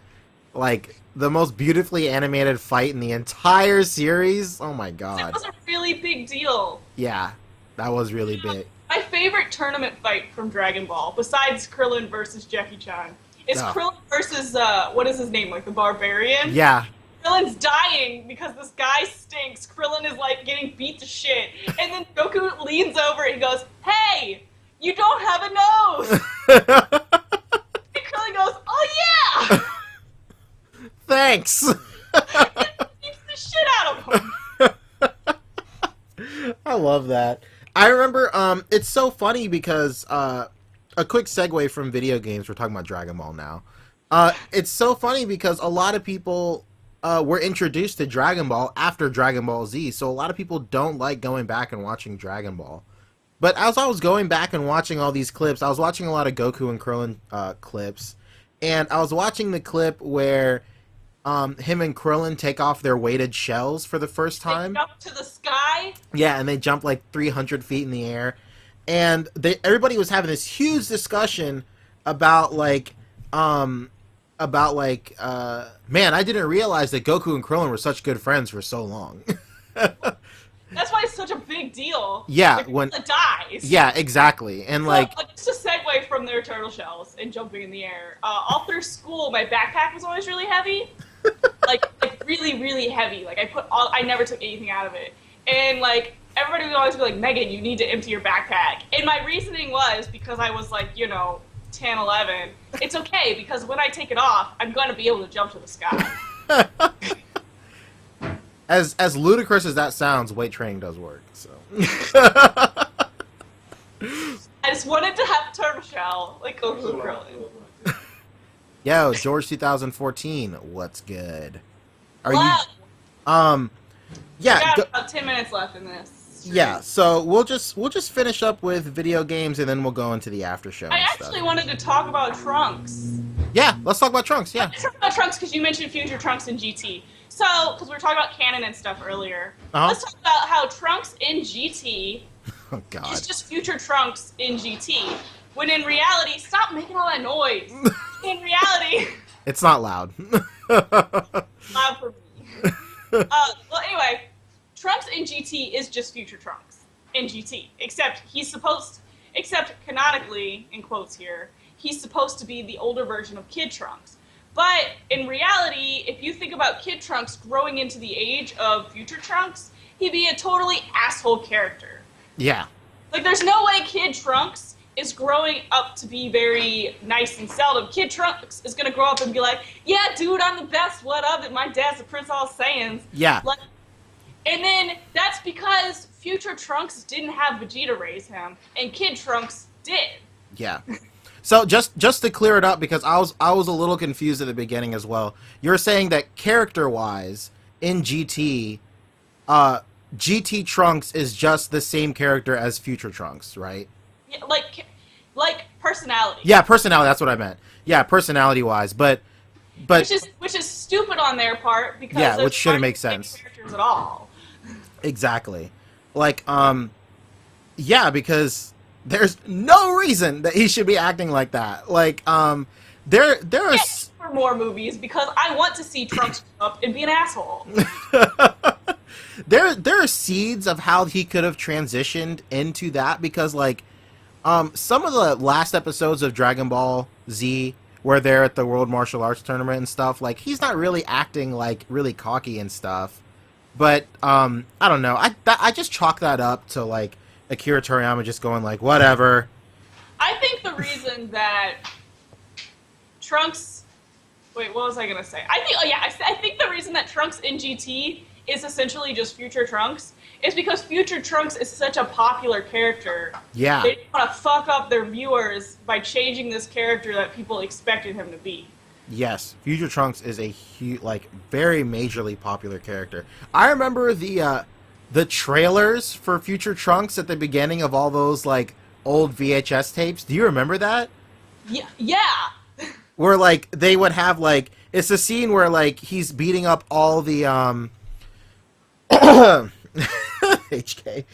like, the most beautifully animated fight in the entire series. Oh my god. It was a really big deal. Yeah, that was really big. My favorite tournament fight from Dragon Ball, besides Krillin versus Jackie Chan, is Krillin versus, what is his name, like the Barbarian? Yeah. Krillin's dying because this guy stinks. Krillin is, like, getting beat to shit. And then Goku leans over and goes, hey, you don't have a nose! And Krillin goes, oh yeah! Thanks! It beats the shit out of him. I love that. I remember, it's so funny because, a quick segue from video games, we're talking about Dragon Ball now. It's so funny because a lot of people were introduced to Dragon Ball after Dragon Ball Z, so a lot of people don't like going back and watching Dragon Ball. But as I was going back and watching all these clips, I was watching a lot of Goku and Krillin clips, and I was watching the clip where him and Krillin take off their weighted shells for the first time. They jump to the sky? Yeah, and they jump like 300 feet in the air. And everybody was having this huge discussion about man, I didn't realize that Goku and Krillin were such good friends for so long. That's why it's such a big deal. Yeah, like, when it dies. Yeah, exactly. And like just a segue from their turtle shells and jumping in the air. All through school, my backpack was always really heavy, like really, really heavy. Like I never took anything out of it, and like everybody would always be like, Megan, you need to empty your backpack. And my reasoning was because I was like, 10, 11. It's okay because when I take it off, I'm going to be able to jump to the sky. As ludicrous as that sounds, weight training does work. So. I just wanted to have a turtle shell, like go to the Yo, George 2014, what's good? Are you? Yeah. We got about 10 minutes left in this. Yeah, so we'll just finish up with video games and then we'll go into the after show. I actually wanted to talk about Trunks. Yeah, let's talk about Trunks. Yeah. Let's talk about Trunks because you mentioned Future Trunks in GT. So, because we were talking about canon and stuff earlier, let's talk about how Trunks in GT is just Future Trunks in GT. When in reality, stop making all that noise. In reality, it's not loud. Loud for me. Well, anyway, Trunks in GT is just Future Trunks in GT, except canonically, in quotes here, he's supposed to be the older version of Kid Trunks. But in reality, if you think about Kid Trunks growing into the age of Future Trunks, he'd be a totally asshole character. Yeah. Like, there's no way Kid Trunks is growing up to be very nice and seldom. Kid Trunks is going to grow up and be like, yeah, dude, I'm the best, what of it? My dad's the Prince of all Saiyans. Yeah. Like, and then that's because Future Trunks didn't have Vegeta raise him, and Kid Trunks did. Yeah. So just to clear it up, because I was a little confused at the beginning as well. You're saying that character-wise in GT, GT Trunks is just the same character as Future Trunks, right? Yeah, like personality. Yeah, personality. That's what I meant. Yeah, personality-wise, but which is stupid on their part because which shouldn't make sense. Characters at all. Exactly. Like yeah, because there's no reason that he should be acting like that. Like there are for more movies because I want to see Trunks up and be an asshole. There are seeds of how he could have transitioned into that because like some of the last episodes of Dragon Ball Z where they're at the World Martial Arts Tournament and stuff, like he's not really acting like really cocky and stuff. But I don't know. I just chalk that up to like Akira Toriyama just going like whatever. I think the reason that Trunks. Wait, what was I gonna say? I think the reason that Trunks in GT is essentially just Future Trunks is because Future Trunks is such a popular character. Yeah. They didn't want to fuck up their viewers by changing this character that people expected him to be. Yes, Future Trunks is a huge, like, very majorly popular character. I remember the trailers for Future Trunks at the beginning of all those, like, old VHS tapes. Do you remember that? Yeah. Where, like, they would have, like, it's a scene where, like, he's beating up all the, HK.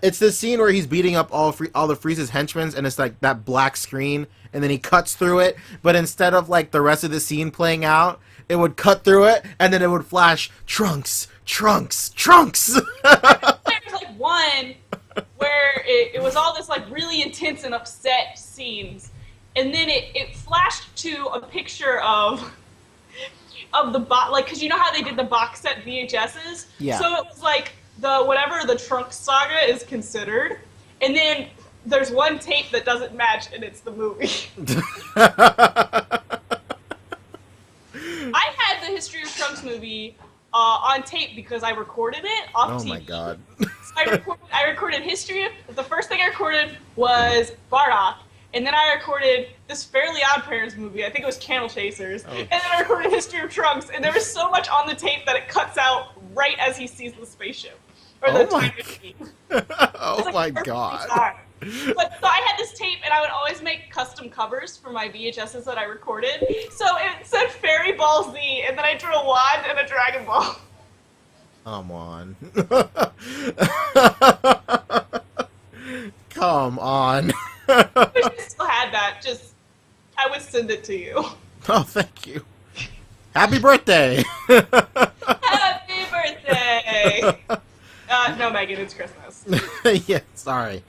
It's the scene where he's beating up all the Frieza's henchmen, and it's, like, that black screen, and then he cuts through it, but instead of, like, the rest of the scene playing out, it would cut through it, and then it would flash, Trunks, Trunks, Trunks! There's, like, one where it was all this, like, really intense and upset scenes, and then it flashed to a picture of the box, like, because you know how they did the box set VHSs? Yeah. So it was, like, whatever the Trunks saga is considered, and then there's one tape that doesn't match, and it's the movie. I had the History of Trunks movie on tape because I recorded it off TV. Oh my god. So I recorded history. The first thing I recorded was Bardock, and then I recorded this Fairly Odd Parents movie. I think it was Candle Chasers. And then I recorded History of Trunks, and there was so much on the tape that it cuts out right as he sees the spaceship. Or the time machine. Oh my god. But so I had this tape, and I would always make custom covers for my VHSs that I recorded. So it said Fairy Ball Z, and then I drew a wand and a Dragon Ball. Come on. Come on. I wish I still had that. I would send it to you. Oh, thank you. Happy birthday. Happy birthday. Dragon, it's Christmas. Yeah, sorry.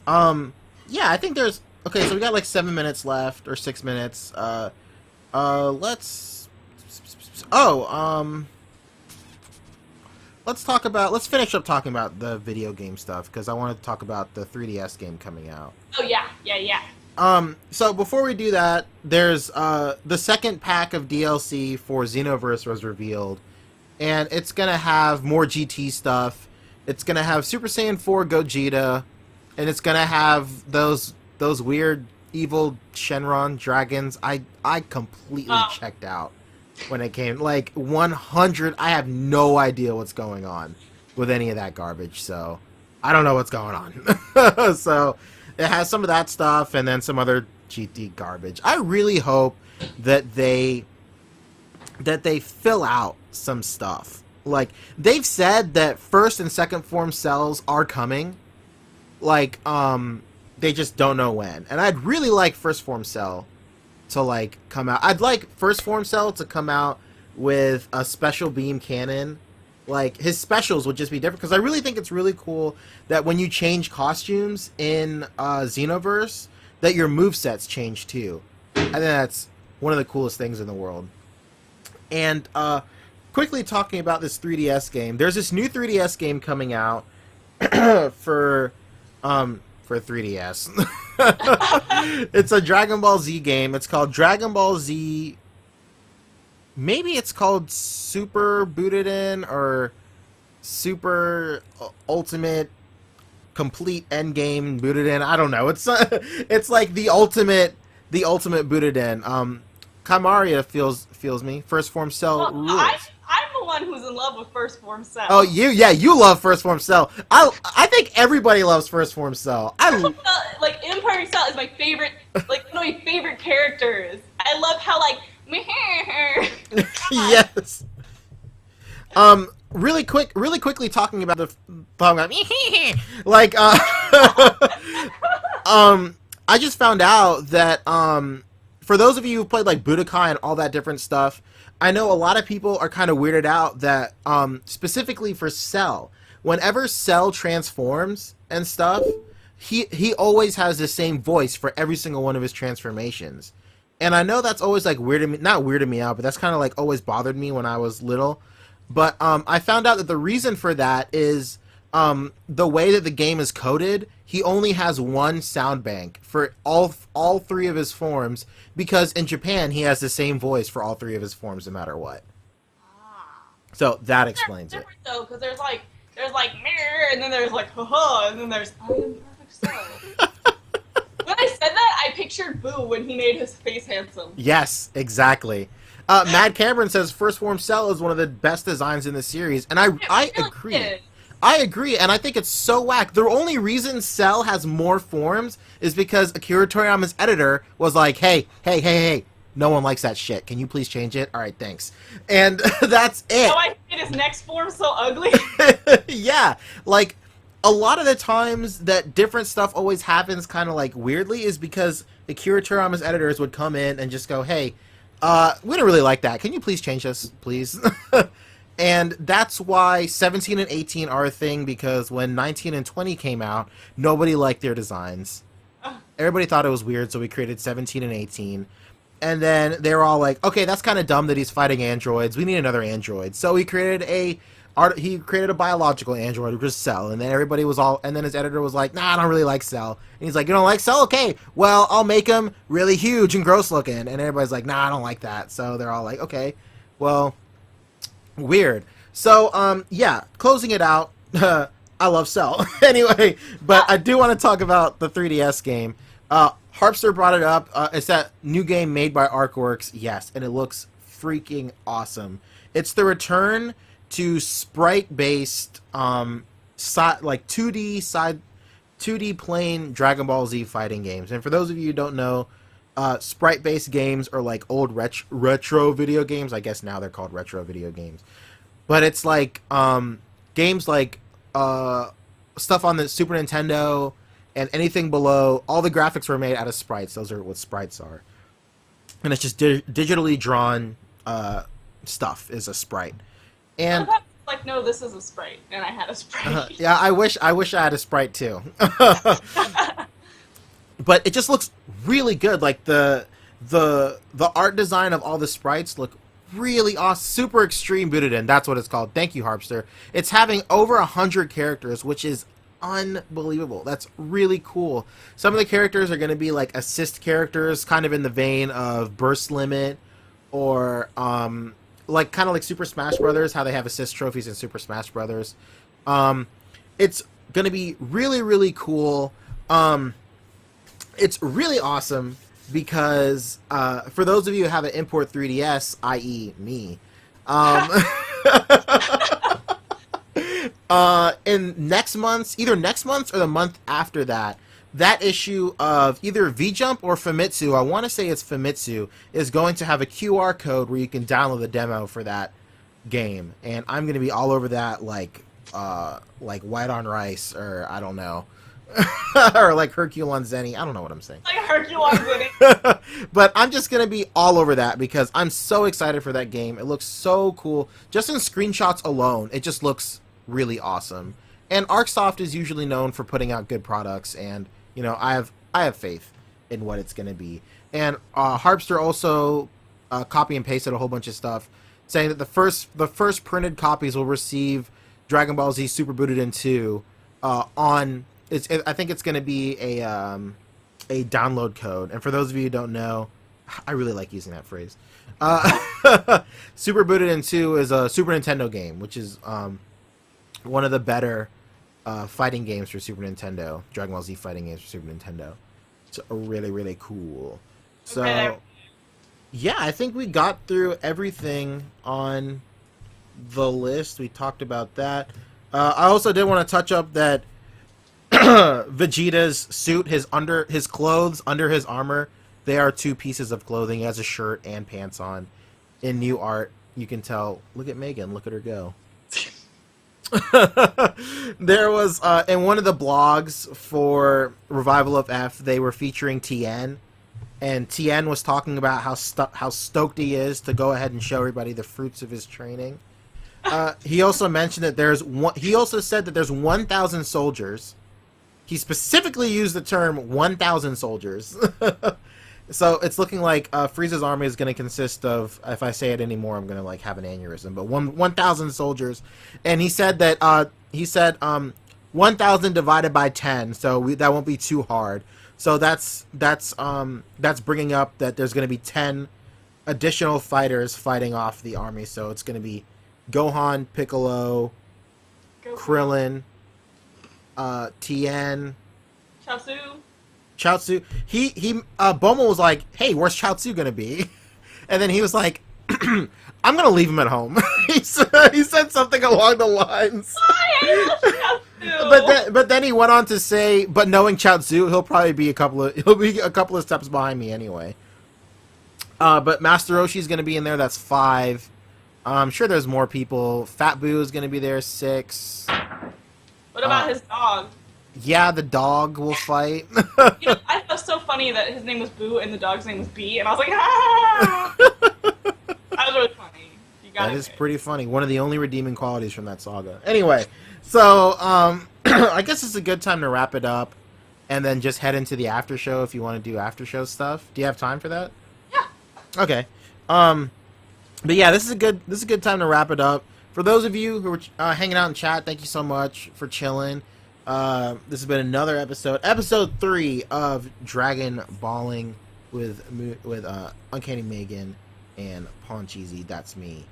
Yeah, I think there's... Okay, so we got like 7 minutes left, or 6 minutes. Let's... Let's finish up talking about the video game stuff, because I want to talk about the 3DS game coming out. Oh, yeah. So before we do that, there's, the second pack of DLC for Xenoverse was revealed, and it's gonna have more GT stuff. It's gonna have Super Saiyan 4 Gogeta, and it's gonna have those weird evil Shenron dragons. I completely checked out when it came. Like 100, I have no idea what's going on with any of that garbage. So I don't know what's going on. So it has some of that stuff and then some other GT garbage. I really hope that they fill out some stuff. Like, they've said that first and second form cells are coming. Like, they just don't know when. And I'd really like first form cell to, like, come out. I'd like first form cell to come out with a special beam cannon. Like, his specials would just be different. Because I really think it's really cool that when you change costumes in Xenoverse, that your movesets change too. I think that's one of the coolest things in the world. And, quickly talking about this 3DS game, there's this new 3DS game coming out for 3DS. It's a Dragon Ball Z game. It's called Dragon Ball Z. Maybe it's called Super Butoden or Super Ultimate Complete Endgame Butoden. I don't know. It's like the ultimate Butoden. Kamaria feels me. First form cell rules. I'm the one who's in love with first form cell. Oh, you love first form cell. I think everybody loves first form cell. Like Empire Cell is my favorite, like one of my favorite characters. I love how like yes. Really quickly talking about like I just found out that for those of you who played like Budokai and all that different stuff, I know a lot of people are kind of weirded out that specifically for Cell, whenever Cell transforms and stuff, he always has the same voice for every single one of his transformations. And I know that's always like not weirded me out, but that's kind of like always bothered me when I was little. But I found out that the reason for that is the way that the game is coded. He only has one sound bank for all three of his forms, because in Japan he has the same voice for all three of his forms no matter what. So that explains it. Though, because there's like mirror, and then there's like haha, and then there's I am perfect cell. When I said that, I pictured Boo when he made his face handsome. Yes, exactly. Mad Cameron says First Form Cell is one of the best designs in the series, and I agree. I agree, and I think it's so whack. The only reason Cell has more forms is because Akira Toriyama's editor was like, hey, no one likes that shit. Can you please change it? All right, thanks. And that's it. Oh, I made his next form so ugly. Yeah, like, a lot of the times that different stuff always happens kind of like weirdly is because Akira Toriyama's editors would come in and just go, hey, we don't really like that. Can you please change this, please? And that's why 17 and 18 are a thing, because when 19 and 20 came out, nobody liked their designs. Everybody thought it was weird, so we created 17 and 18. And then they were all like, okay, that's kind of dumb that he's fighting androids. We need another android. So he created a biological android, which was Cell. And then everybody was all, and then his editor was like, nah, I don't really like Cell. And he's like, you don't like Cell? Okay, well, I'll make him really huge and gross looking. And everybody's like, nah, I don't like that. So they're all like, okay, well, weird. So, yeah, closing it out, I love Cell. Anyway, but I do want to talk about the 3DS game. Harpster brought it up. It's that new game made by ArcWorks. Yes, and it looks freaking awesome. It's the return to sprite-based, like 2D plain Dragon Ball Z fighting games. And for those of you who don't know, sprite-based games are like old retro video games. I guess now they're called retro video games. But it's like games like stuff on the Super Nintendo and anything below. All the graphics were made out of sprites. Those are what sprites are. And it's just digitally drawn stuff is a sprite. And like, no, this is a Sprite, and I had a Sprite. Yeah, I wish I had a Sprite too. But it just looks really good. Like the art design of all the sprites look really awesome. Super extreme booted in. That's what it's called. Thank you, Harpster. It's having over 100 characters, which is unbelievable. That's really cool. Some of the characters are going to be like assist characters, kind of in the vein of Burst Limit, or like kind of like Super Smash Brothers, how they have assist trophies in Super Smash Brothers. It's going to be really, really cool. It's really awesome because for those of you who have an import 3DS, i.e. me, in next month's, either next month or the month after that, that issue of either V-Jump or Famitsu, I want to say it's Famitsu, is going to have a QR code where you can download the demo for that game. And I'm going to be all over that like white on rice, or I don't know. Or like Hercule on Zenny. I don't know what I'm saying. Like Hercule on Zenny. But I'm just going to be all over that because I'm so excited for that game. It looks so cool. Just in screenshots alone, it just looks really awesome. And ArcSoft is usually known for putting out good products, and you know, I have faith in what it's going to be. And Harpster also copy and pasted a whole bunch of stuff saying that the first printed copies will receive Dragon Ball Z Super Booted in 2 on I think it's going to be a download code. And for those of you who don't know, I really like using that phrase. Super Booted in 2 is a Super Nintendo game, which is one of the better fighting games for Super Nintendo. Dragon Ball Z fighting games for Super Nintendo. It's really, really cool. So, Okay. yeah, I think we got through everything on the list. We talked about that. I also did want to touch up that Vegeta's suit, his clothes under his armor, they are 2 pieces of clothing. He has a shirt and pants on. In new art, you can tell. Look at Megan. Look at her go. There was in one of the blogs for Revival of F, they were featuring Tien, and Tien was talking about how stoked he is to go ahead and show everybody the fruits of his training. He also mentioned that he also said that there's 1,000 soldiers. He specifically used the term 1,000 soldiers. So it's looking like Frieza's army is going to consist of, if I say it anymore, I'm going to like have an aneurysm, but 1,000 soldiers. And he said that 1,000 divided by 10, so that won't be too hard. So that's bringing up that there's going to be 10 additional fighters fighting off the army. So it's going to be Gohan, Piccolo, Krillin, Tien, Chaozu. He Boma was like, "Hey, where's Chaozu gonna be?" And then he was like, "I'm gonna leave him at home." he said something along the lines. But then he went on to say, "But knowing Chaozu, he'll be a couple of steps behind me anyway." But Master Roshi's gonna be in there. That's 5. I'm sure there's more people. Fat Boo is gonna be there. 6. What about his dog? Yeah, the dog will fight. You know, I thought it was so funny that his name was Boo and the dog's name was Bee, and I was like, ah! That was really funny. That is pretty funny. One of the only redeeming qualities from that saga. Anyway, so I guess it's a good time to wrap it up, and then just head into the after show if you want to do after show stuff. Do you have time for that? Yeah. Okay. But yeah, this is a good time to wrap it up. For those of you who are hanging out in chat, thank you so much for chilling. This has been another episode 3 of Dragonballing with Uncanny Megan and Pawn Cheesy. That's me.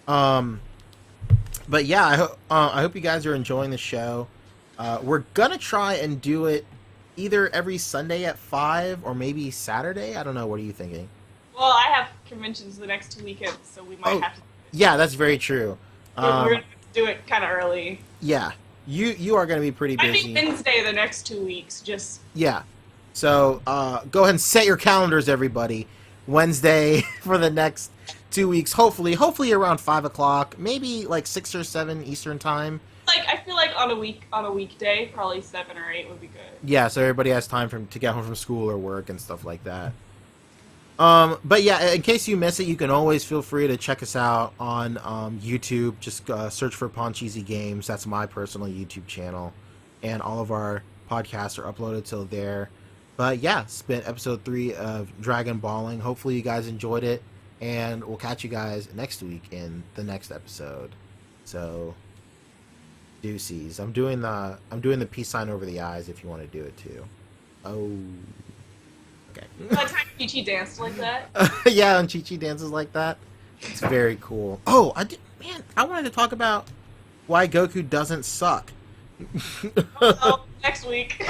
But yeah, I hope you guys are enjoying the show. We're gonna try and do it either every Sunday at 5 or maybe Saturday. I don't know. What are you thinking? Well, I have conventions the next 2 weekends, so we might have to. Yeah, that's very true. We're gonna do it kind of early. Yeah. You are going to be pretty busy. I think Wednesday the next 2 weeks, just... Yeah. So, go ahead and set your calendars, everybody. Wednesday for the next 2 weeks. Hopefully around 5 o'clock. Maybe like 6 or 7 Eastern time. Like, I feel like on a weekday, probably 7 or 8 would be good. Yeah, so everybody has time to get home from school or work and stuff like that. But yeah, in case you miss it, you can always feel free to check us out on YouTube. Just search for Poncheesy Games. That's my personal YouTube channel. And all of our podcasts are uploaded till there. But yeah, it's been episode 3 of Dragonballing. Hopefully you guys enjoyed it. And we'll catch you guys next week in the next episode. So, deuces. I'm doing the peace sign over the eyes if you want to do it too. Oh. Okay. Like how Chi-Chi danced like that. Yeah, and Chi-Chi dances like that. It's very cool. Oh, I wanted to talk about why Goku doesn't suck. Oh, next week.